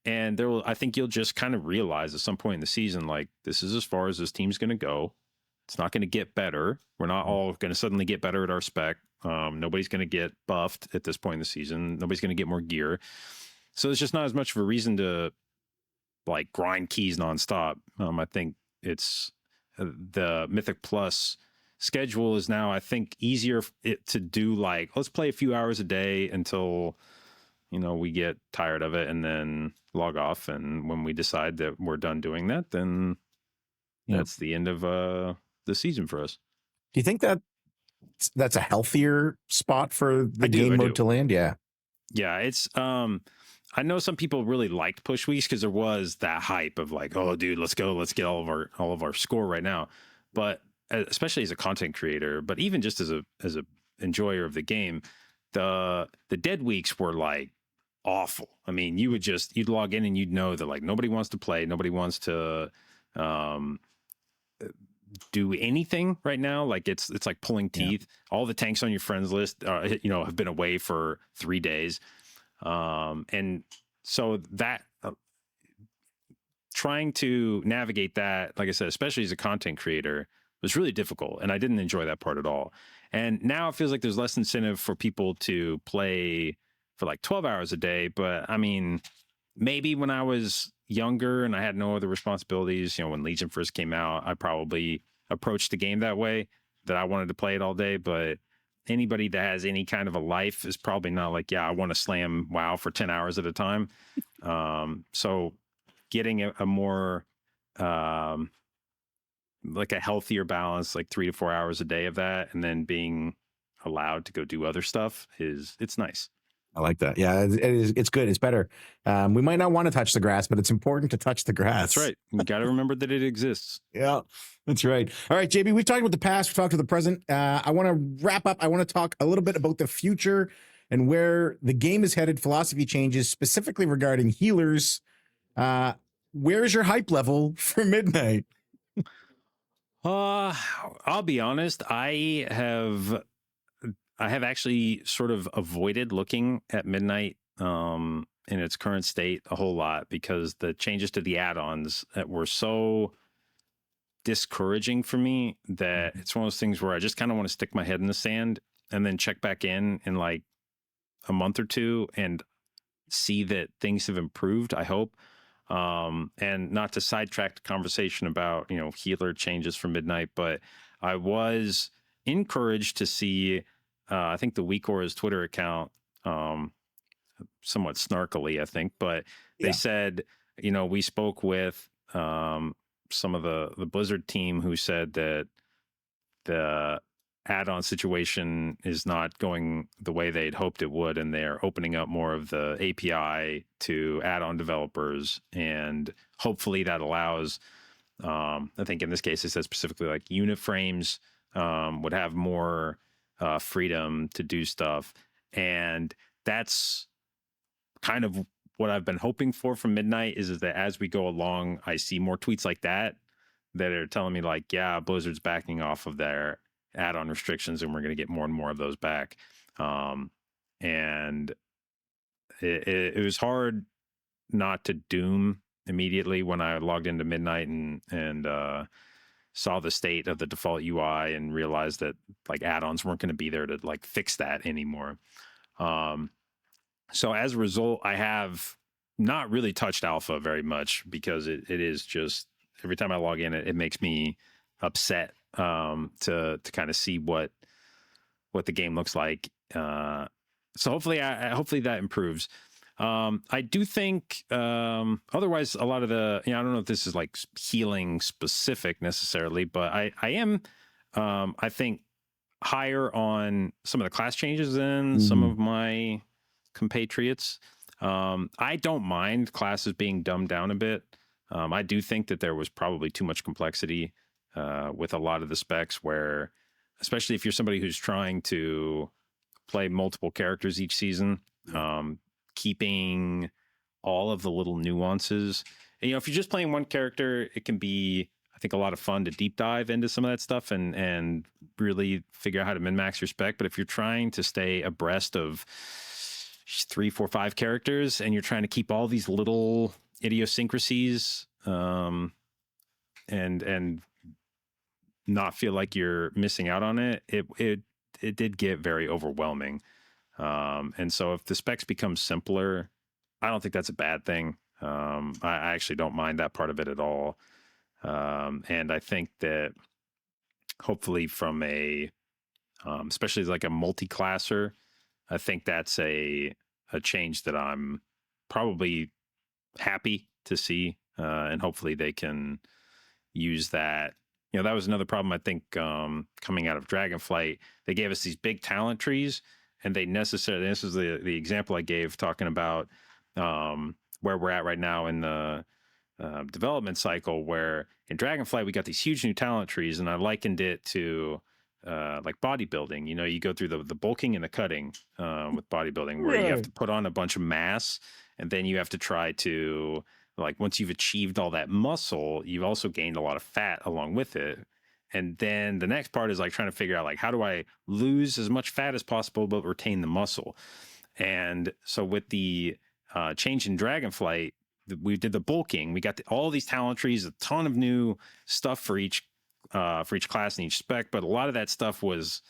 And I think you'll just kind of realize at some point in the season, like, this is as far as this team's going to go. It's not going to get better. We're not all going to suddenly get better at our spec. Nobody's going to get buffed at this point in the season. Nobody's going to get more gear. So there's just not as much of a reason to like grind keys nonstop. I think it's the Mythic Plus schedule is now, I think, easier to do. Like, let's play a few hours a day until, you know, we get tired of it and then log off. And when we decide that we're done doing that, then that's the end of the season for us. Do you think that that's a healthier spot for the game mode to land? Yeah. Yeah, it's I know some people really liked push weeks because there was that hype of like, oh, dude, let's go, let's get all of our score right now. But especially as a content creator, but even just as a enjoyer of the game, the dead weeks were like awful. I mean, you'd log in and you'd know that like nobody wants to play, nobody wants to do anything right now. Like it's like pulling teeth. Yeah. All the tanks on your friends list, you know, have been away for 3 days. And so that trying to navigate that, like I said, especially as a content creator, was really difficult. And I didn't enjoy that part at all. And now it feels like there's less incentive for people to play for like 12 hours a day. But I mean, maybe when I was younger and I had no other responsibilities, you know, when Legion first came out, I probably approached the game that way, that I wanted to play it all day. But anybody that has any kind of a life is probably not like, yeah, I want to slam WoW for 10 hours at a time. So getting a more like a healthier balance, like 3 to 4 hours a day of that, and then being allowed to go do other stuff it's nice. I like that. Yeah, it's good. It's better. We might not want to touch the grass, but it's important to touch the grass. That's right. You got to remember that it exists. Yeah, that's right. All right, JB, we've talked about the past. We've talked about the present. I want to wrap up. I want to talk a little bit about the future and where the game is headed, philosophy changes, specifically regarding healers. Where's your hype level for Midnight? I'll be honest. I have actually sort of avoided looking at Midnight in its current state a whole lot, because the changes to the add-ons that were so discouraging for me that it's one of those things where I just kind of want to stick my head in the sand and then check back in like a month or two and see that things have improved, I hope. And not to sidetrack the conversation about, you know, healer changes for Midnight, but I was encouraged to see, I think the Weakora's Twitter account, somewhat snarkily, I think, but they said, you know, we spoke with some of the Blizzard team who said that the add-on situation is not going the way they'd hoped it would, and they're opening up more of the API to add-on developers, and hopefully that allows, I think in this case it says specifically like unit frames would have more freedom to do stuff. And that's kind of what I've been hoping for from Midnight, is that as we go along, I see more tweets like that are telling me like, yeah, Blizzard's backing off of their add-on restrictions and we're going to get more and more of those back. And it was hard not to doom immediately when I logged into Midnight and saw the state of the default UI and realized that like add-ons weren't going to be there to like fix that anymore. So as a result, I have not really touched alpha very much because it is just every time I log in, it makes me upset to kind of see what the game looks like. So hopefully that improves. I do think otherwise a lot of the, I don't know if this is like healing specific necessarily, but I am I think higher on some of the class changes than some of my compatriots. I don't mind classes being dumbed down a bit. I do think that there was probably too much complexity with a lot of the specs where, especially if you're somebody who's trying to play multiple characters each season, keeping all of the little nuances. And, if you're just playing one character, it can be, I think, a lot of fun to deep dive into some of that stuff and really figure out how to min-max your spec. But if you're trying to stay abreast of 3, 4, 5 characters and you're trying to keep all these little idiosyncrasies and not feel like you're missing out on it, it did get very overwhelming. And so if the specs become simpler, I don't think that's a bad thing. I actually don't mind that part of it at all. And I think that hopefully from especially like a multi-classer, I think that's a change that I'm probably happy to see. And hopefully they can use that. That was another problem, I think, coming out of Dragonflight. They gave us these big talent trees, and this is the example I gave talking about where we're at right now in the development cycle, where in Dragonflight, we got these huge new talent trees, and I likened it to like bodybuilding. You go through the bulking and the cutting with bodybuilding, where you have to put on a bunch of mass, and then you have to try to, like, once you've achieved all that muscle, you've also gained a lot of fat along with it. And then the next part is like trying to figure out, like, how do I lose as much fat as possible but retain the muscle? And so with the change in Dragonflight, we did the bulking. We got all these talent trees, a ton of new stuff for each class and each spec, but a lot of that stuff was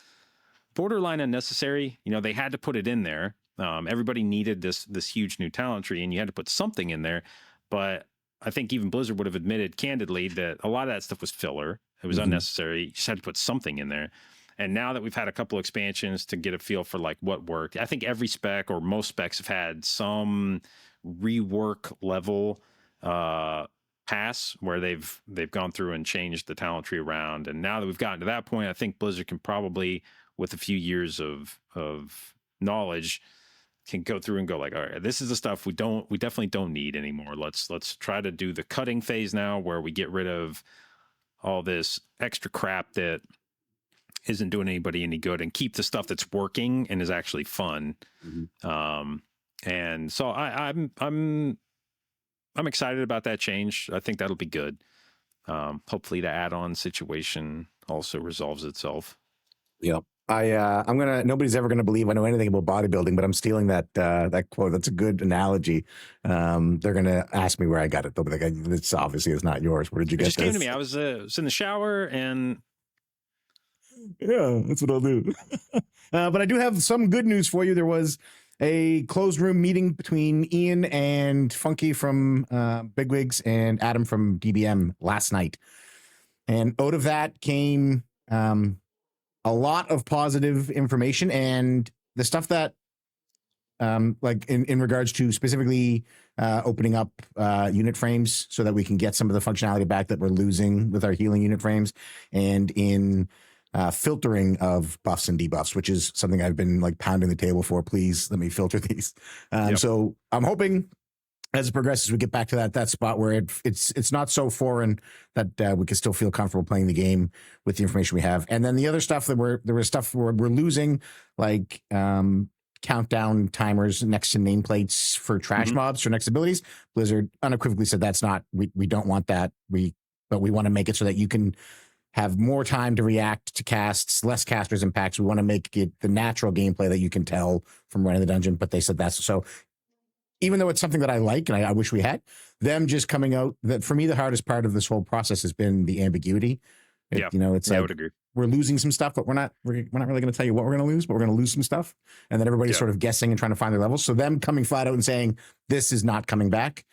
borderline unnecessary. They had to put it in there. Everybody needed this huge new talent tree, and you had to put something in there. But I think even Blizzard would have admitted candidly that a lot of that stuff was filler. It was unnecessary. You just had to put something in there. And now that we've had a couple expansions to get a feel for like what worked, I think every spec or most specs have had some rework level pass where they've gone through and changed the talent tree around. And now that we've gotten to that point, I think Blizzard can probably, with a few years of knowledge, can go through and go like, all right, this is the stuff we definitely don't need anymore. Let's try to do the cutting phase now, where we get rid of all this extra crap that isn't doing anybody any good, and keep the stuff that's working and is actually fun. And so I'm excited about that change. I think that'll be good. Hopefully the add-on situation also resolves itself. Yep. Nobody's ever gonna believe I know anything about bodybuilding, but I'm stealing that quote. That's a good analogy. They're gonna ask me where I got it. They'll be like, "This obviously is not yours. Where did you get this?" It just came to me. I was in the shower, and yeah, that's what I'll do. But I do have some good news for you. There was a closed room meeting between Ian and Funky from Bigwigs and Adam from DBM last night, and out of that came a lot of positive information, and the stuff that like in regards to specifically opening up unit frames so that we can get some of the functionality back that we're losing with our healing unit frames, and in filtering of buffs and debuffs, which is something I've been like pounding the table for. Please let me filter these. So I'm hoping as it progresses, we get back to that spot where it's not so foreign that we can still feel comfortable playing the game with the information we have. And then the other stuff that we're losing, like countdown timers next to nameplates for trash mobs for next abilities. Blizzard unequivocally said that's not, we don't want that. But we want to make it so that you can have more time to react to casts, less casters impacts. We want to make it the natural gameplay that you can tell from running the dungeon. But they said that's so. Even though it's something that I like and I wish we had, them just coming out, that for me, the hardest part of this whole process has been the ambiguity Yeah. You know, it's I like would agree. we're losing some stuff, but we're not really going to tell you what we're going to lose, but we're going to lose some stuff. And then everybody's sort of guessing and trying to find their levels. So them coming flat out and saying, this is not coming back.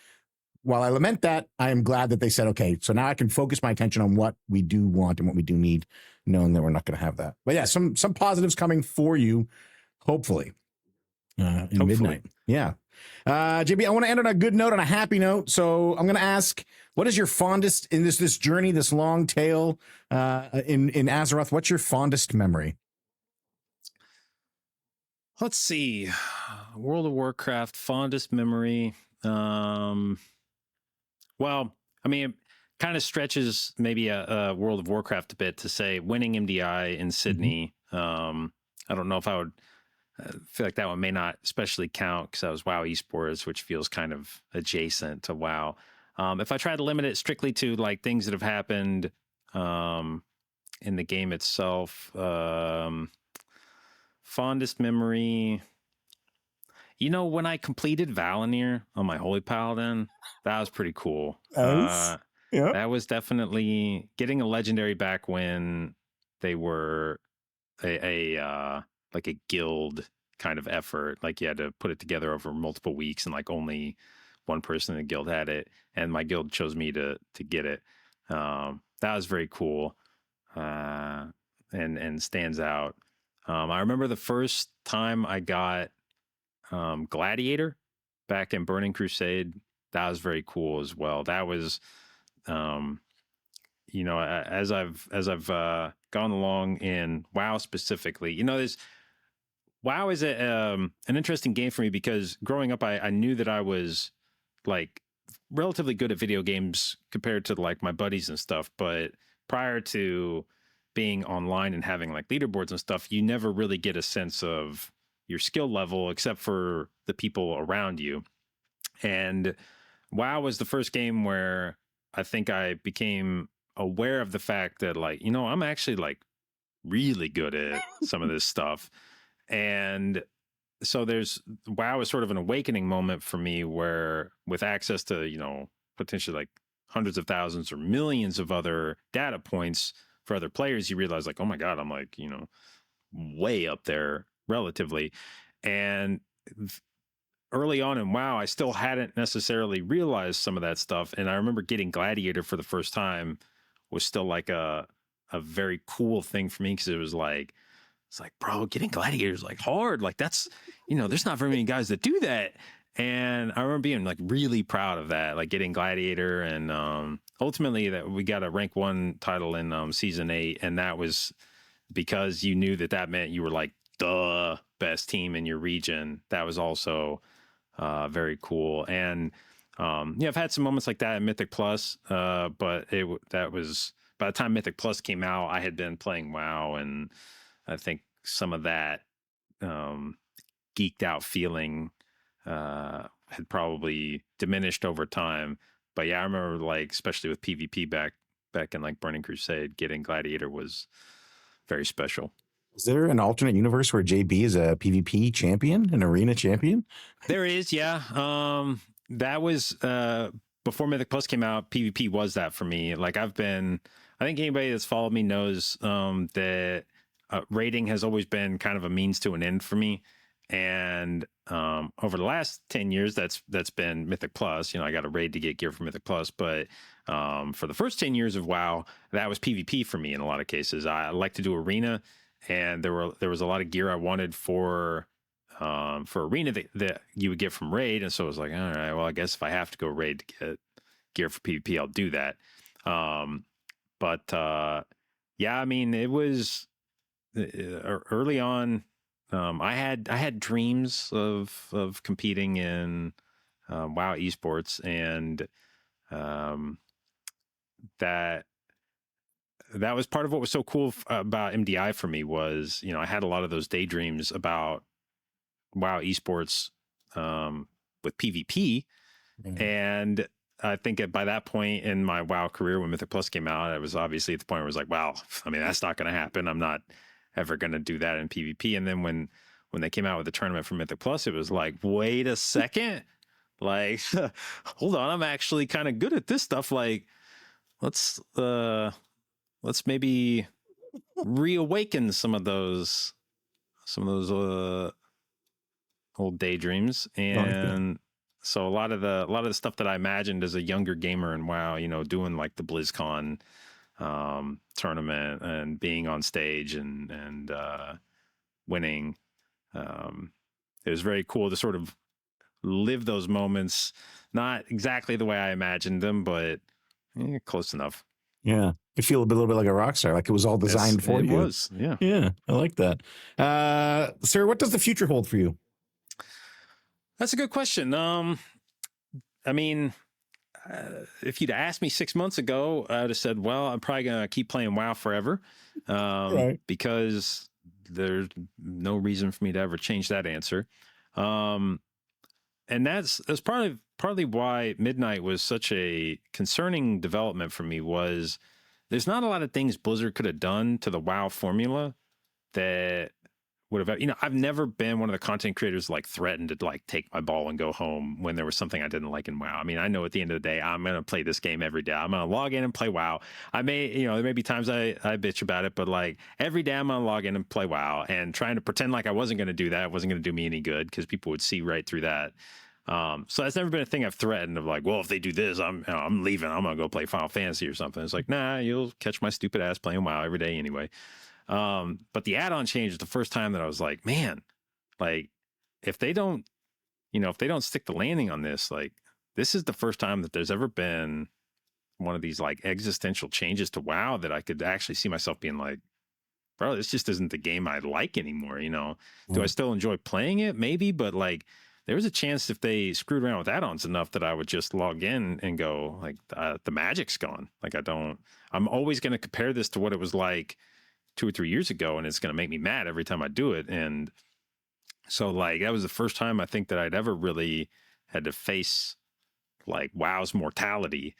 While I lament that, I am glad that they said, okay, so now I can focus my attention on what we do want and what we do need, knowing that we're not going to have that. But yeah, some positives coming for you, hopefully, in midnight. Yeah. JB, I want to end on a good note, on a happy note. So I'm going to ask, what is your fondest in this journey, this long tale in Azeroth? What's your fondest memory? Let's see. World of Warcraft, fondest memory. Well, I mean, it kind of stretches maybe a World of Warcraft a bit to say winning MDI in Sydney. I don't know if I would feel like that one may not especially count because that was WoW Esports, which feels kind of adjacent to WoW. If I try to limit it strictly to like things that have happened in the game itself, fondest memory. You know, when I completed Valinir on my Holy Paladin, that was pretty cool. Nice. Yeah. That was definitely getting a legendary back when they were like a guild kind of effort. Like you had to put it together over multiple weeks and like only one person in the guild had it. And my guild chose me to get it. That was very cool. And stands out. I remember the first time I got Gladiator back in Burning Crusade. That was very cool as well. That was, you know, as I've gone along in WoW specifically, you know, WoW is an interesting game for me because growing up, I knew that I was like relatively good at video games compared to like my buddies and stuff. But prior to being online and having like leaderboards and stuff, you never really get a sense of your skill level except for the people around you. And WoW was the first game where I think I became aware of the fact that like, you know, I'm actually like really good at some of this stuff. And so WoW is sort of an awakening moment for me where with access to, you know, potentially like hundreds of thousands or millions of other data points for other players, you realize like, oh my God, I'm like, you know, way up there relatively. And early on in WoW, I still hadn't necessarily realized some of that stuff. And I remember getting Gladiator for the first time was still like a very cool thing for me because it's like, bro, getting Gladiator is like hard. Like that's, you know, there's not very many guys that do that. And I remember being like really proud of that, like getting Gladiator. And ultimately that we got a rank 1 title in season 8. And that was because you knew that meant you were like the best team in your region. That was also very cool. And yeah, I've had some moments like that in Mythic Plus, but that was by the time Mythic Plus came out, I had been playing WoW, and I think some of that geeked out feeling had probably diminished over time. But yeah, I remember like especially with PvP back in like Burning Crusade, getting Gladiator was very special. Is there an alternate universe where JB is a PvP champion, an arena champion? There is, yeah. That was before Mythic Plus came out. PvP was that for me. Like I think anybody that's followed me knows that raiding has always been kind of a means to an end for me. And over the last 10 years, that's been Mythic Plus. You know, I got a raid to get gear for Mythic Plus, but for the first 10 years of WoW, that was PvP for me in a lot of cases. I like to do arena, and there was a lot of gear I wanted for arena that you would get from raid, and so I was like, all right, well, I guess if I have to go raid to get gear for PvP, I'll do that. But yeah, I mean, it was early on. I had dreams of competing in WoW esports, and that was part of what was so cool about MDI for me was, you know, I had a lot of those daydreams about WoW esports with PvP. And I think by that point in my WoW career, when Mythic Plus came out, I was obviously at the point where I was like, wow, I mean, that's not going to happen. I'm not ever going to do that in PvP. And then when they came out with the tournament for Mythic Plus, it was like, wait a second, like, hold on, I'm actually kind of good at this stuff. Like, let's let's maybe reawaken some of those old daydreams. And so a lot of the stuff that I imagined as a younger gamer and WoW, you know, doing like the BlizzCon tournament and being on stage and winning, it was very cool to sort of live those moments, not exactly the way I imagined them, but close enough. Yeah, you feel a little bit like a rock star, like it was all designed for you. It was, yeah. Yeah, I like that. Sir, what does the future hold for you? That's a good question. I mean, if you'd asked me 6 months ago, I would have said, well, I'm probably going to keep playing WoW forever, because there's no reason for me to ever change that answer. And that's partly why Midnight was such a concerning development for me. Was there's not a lot of things Blizzard could have done to the WoW formula that would have, you know, I've never been one of the content creators like threatened to like take my ball and go home when there was something I didn't like in WoW. I mean, I know at the end of the day, I'm going to play this game every day. I'm going to log in and play WoW. I may, you know, there may be times I bitch about it, but like every day I'm going to log in and play WoW, and trying to pretend like I wasn't going to do that wasn't going to do me any good because people would see right through that. So that's never been a thing I've threatened of like, well, if they do this, I'm leaving. I'm going to go play Final Fantasy or something. It's like, nah, you'll catch my stupid ass playing WoW every day anyway. But the add-on change is the first time that I was like, man, like if they don't stick the landing on this, like this is the first time that there's ever been one of these like existential changes to WoW that I could actually see myself being like, bro, this just isn't the game I like anymore. You know, do I still enjoy playing it? Maybe, but like there was a chance if they screwed around with add-ons enough that I would just log in and go like, the magic's gone. Like I'm always going to compare this to what it was like 2 or 3 years ago, and it's going to make me mad every time I do it. And so like that was the first time I think that I'd ever really had to face like WoW's mortality.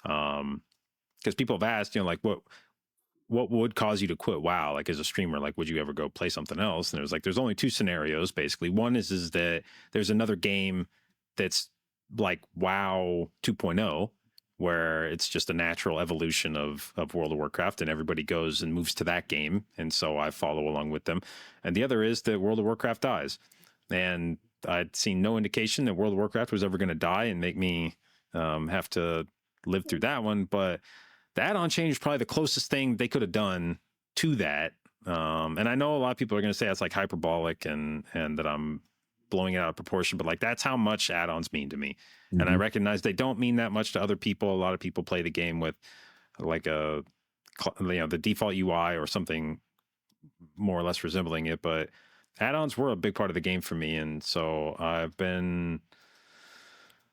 Because people have asked, you know, like what would cause you to quit WoW? Like as a streamer, like would you ever go play something else? And it was like there's only two scenarios basically. One is that there's another game that's like WoW 2.0, where it's just a natural evolution of World of Warcraft, and everybody goes and moves to that game, and so I follow along with them. And the other is that World of Warcraft dies, and I'd seen no indication that World of Warcraft was ever going to die and make me have to live through that one. But the add-on change is probably the closest thing they could have done to that. And I know a lot of people are going to say that's like hyperbolic and that I'm blowing it out of proportion, but like that's how much add-ons mean to me. Mm-hmm. And I recognize they don't mean that much to other people. A lot of people play the game with like the default UI or something more or less resembling it, but add-ons were a big part of the game for me. And so I've been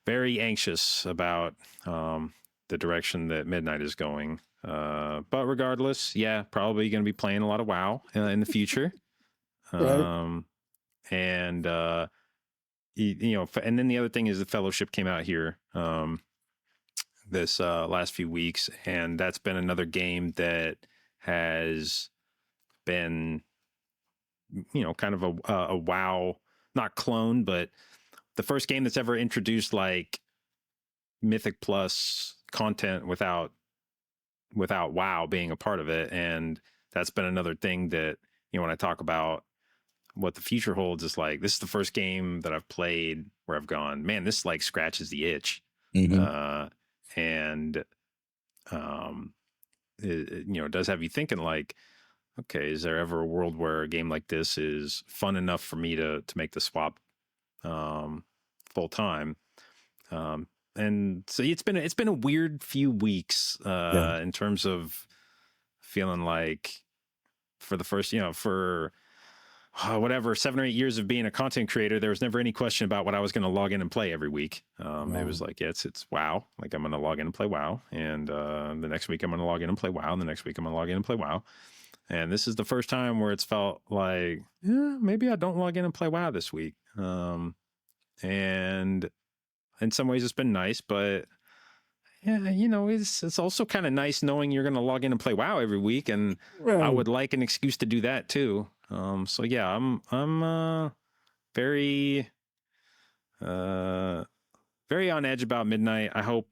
very anxious about the direction that Midnight is going. But regardless, yeah, probably going to be playing a lot of WoW in the future. Right. And you know, and then the other thing is the Fellowship came out here this last few weeks, and that's been another game that has been, you know, kind of a WoW, not clone, but the first game that's ever introduced like Mythic Plus content without WoW being a part of it. And that's been another thing that, you know, when I talk about what the future holds, is like this is the first game that I've played where I've gone, man, this like scratches the itch. Mm-hmm. It, you know, it does have you thinking like, okay, is there ever a world where a game like this is fun enough for me to make the swap full time? And so it's been a weird few weeks in terms of feeling like for the first, you know, for whatever 7 or 8 years of being a content creator, there was never any question about what I was going to log in and play every week. It was like, yeah, it's WoW. Like I'm going to log in and play WoW, and the next week I'm going to log in and play WoW, and the next week I'm going to log in and play WoW. And this is the first time where it's felt like, yeah, maybe I don't log in and play WoW this week. And in some ways it's been nice, but yeah, you know, it's also kind of nice knowing you're going to log in and play WoW every week, and I would like an excuse to do that too. So yeah, I'm very very on edge about Midnight. I hope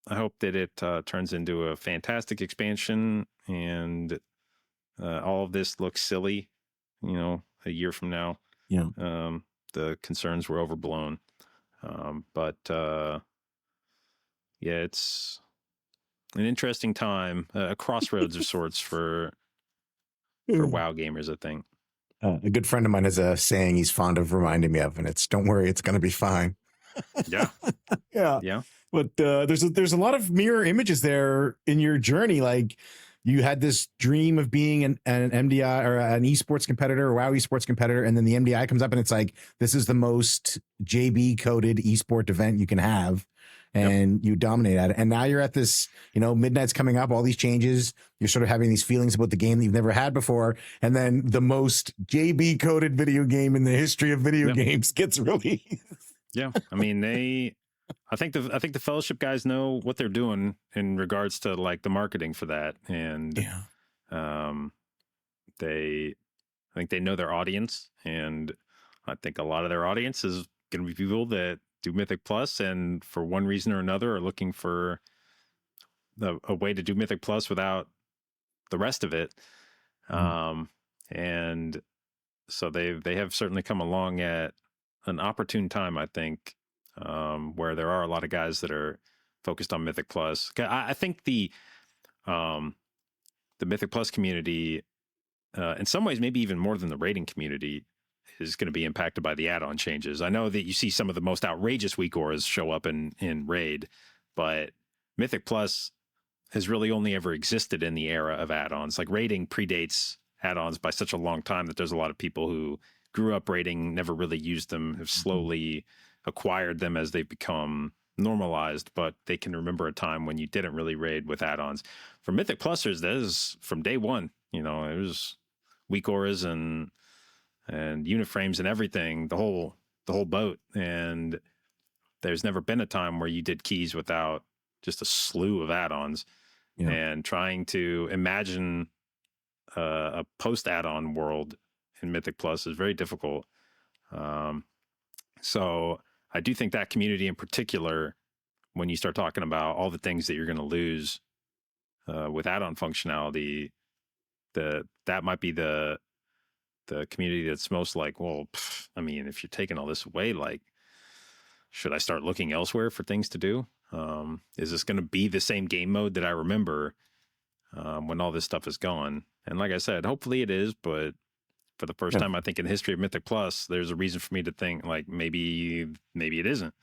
I hope that it turns into a fantastic expansion, and all of this looks silly, a year from now. Yeah. The concerns were overblown. But yeah, it's an interesting time, a crossroads of sorts for WoW gamers, I think. A good friend of mine has a saying he's fond of reminding me of, and it's "Don't worry, it's going to be fine." Yeah. Yeah. But there's a lot of mirror images there in your journey. Like, you had this dream of being an MDI or an esports competitor, or WoW esports competitor, and then the MDI comes up and it's like, this is the most JB coded esport event you can have, and you dominate at it. And now you're at this, Midnight's coming up, all these changes. You're sort of having these feelings about the game that you've never had before, and then the most JB coded video game in the history of video games gets released. Yeah, I mean, I think the Fellowship guys know what they're doing in regards to like the marketing for that, and I think they know their audience, and I think a lot of their audience is going to be people that do Mythic Plus, and for one reason or another are looking for a way to do Mythic Plus without the rest of it. And so they have certainly come along at an opportune time, I think, where there are a lot of guys that are focused on Mythic Plus. I think the Mythic Plus community, in some ways, maybe even more than the raiding community, is going to be impacted by the add-on changes. I know that you see some of the most outrageous weak auras show up in raid, but Mythic Plus has really only ever existed in the era of add-ons. Like, raiding predates add-ons by such a long time that there's a lot of people who grew up raiding, never really used them, have slowly acquired them as they've become normalized, but they can remember a time when you didn't really raid with add-ons. For Mythic Plusers, that is from day one. It was weak auras and unit frames and everything, the whole boat. And there's never been a time where you did keys without just a slew of add-ons. And trying to imagine a post add-on world in Mythic Plus is very difficult. So I do think that community in particular, when you start talking about all the things that you're going to lose with add-on functionality, that might be the community that's most like, well, I mean, if you're taking all this away, like, should I start looking elsewhere for things to do? Is this going to be the same game mode that I remember when all this stuff is gone? And like I said, hopefully it is, but for the first time, I think in the history of Mythic Plus, there's a reason for me to think like maybe it isn't.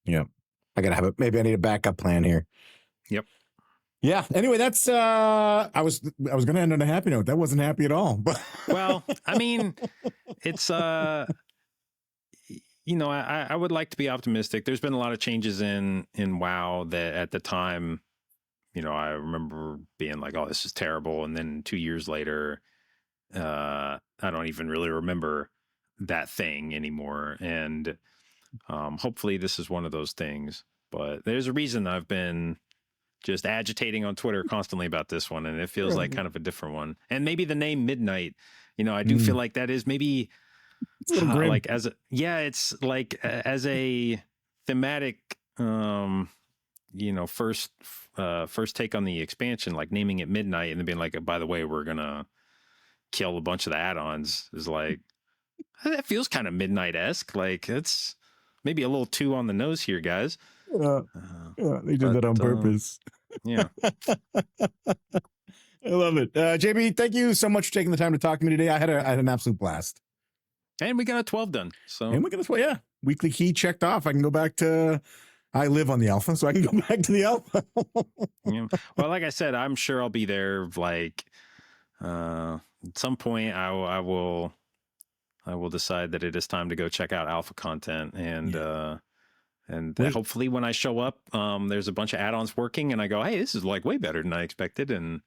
Yeah. I gotta have maybe I need a backup plan here. Yep. Yeah. Anyway, that's I was gonna end on a happy note. That wasn't happy at all. But well, I mean, it's I would like to be optimistic. There's been a lot of changes in WoW that at the time, I remember being like, oh, this is terrible. And then 2 years later, I don't even really remember that thing anymore. And hopefully this is one of those things. But there's a reason I've been just agitating on Twitter constantly about this one, and it feels like kind of a different one. And maybe the name Midnight, I do feel like that is maybe like it's like as a thematic, first take on the expansion, like naming it Midnight and then being like, by the way, we're gonna kill a bunch of the add-ons, is like, that feels kind of Midnight-esque. Like, it's maybe a little too on the nose here, guys. They did that on purpose. Yeah. I love it. JB, thank you so much for taking the time to talk to me today. I had an absolute blast. And we got a 12 done. And we got a weekly key checked off. I can go back to, I live on the alpha, so I can go back to the alpha. Yeah. Well, like I said, I'm sure I'll be there. Like, at some point, I will decide that it is time to go check out alpha content, and hopefully when I show up, there's a bunch of add-ons working, and I go, hey, this is like way better than I expected, and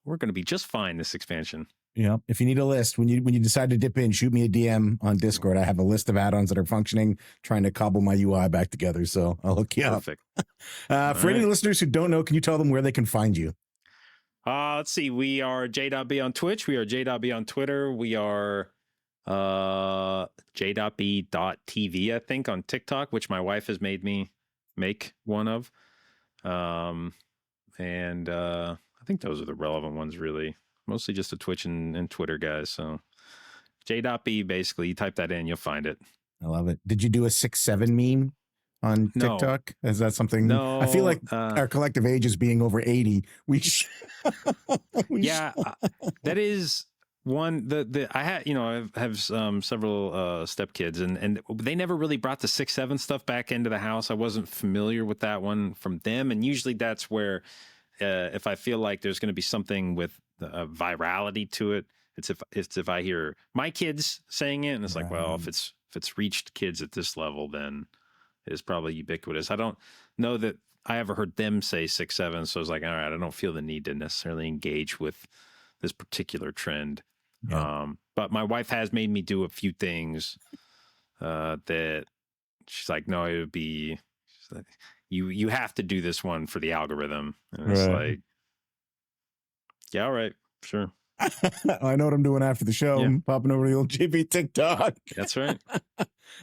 we're going to be just fine this expansion. Yeah. If you need a list, when you decide to dip in, shoot me a DM on Discord. I have a list of add-ons that are functioning, trying to cobble my UI back together. So I'll hook you up. Perfect. For any listeners who don't know, can you tell them where they can find you? Let's see. We are JdotB on Twitch. We are JdotB on Twitter. We are JdotB.tv, I think, on TikTok, which my wife has made me make one of. And I think those are the relevant ones, really. Mostly just the Twitch and Twitter guys. So JdotB, basically, you type that in, you'll find it. I love it. Did you do a 6'7" meme on No. TikTok? Is that something? No. I feel like our collective age is being over 80. That is one. I had, I have several stepkids, and they never really brought the 6'7" stuff back into the house. I wasn't familiar with that one from them, and usually that's where if I feel like there's going to be something with virality to it, it's if I hear my kids saying it, and it's like, well, if it's reached kids at this level, then it's probably ubiquitous. I don't know that I ever heard them say 6'7", so I was like, all right, I don't feel the need to necessarily engage with this particular trend. Yeah. But my wife has made me do a few things that she's like, no, it would be like, you have to do this one for the algorithm. And it's like, yeah, all right, sure. I know what I'm doing after the show. Yeah. I'm popping over to the old JB TikTok. That's right.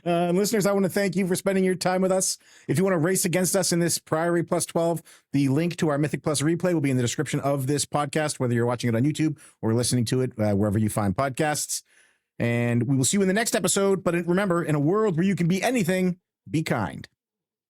And listeners, I want to thank you for spending your time with us. If you want to race against us in this Priory Plus 12, the link to our Mythic Plus replay will be in the description of this podcast, whether you're watching it on YouTube or listening to it wherever you find podcasts. And we will see you in the next episode. But remember, in a world where you can be anything, be kind.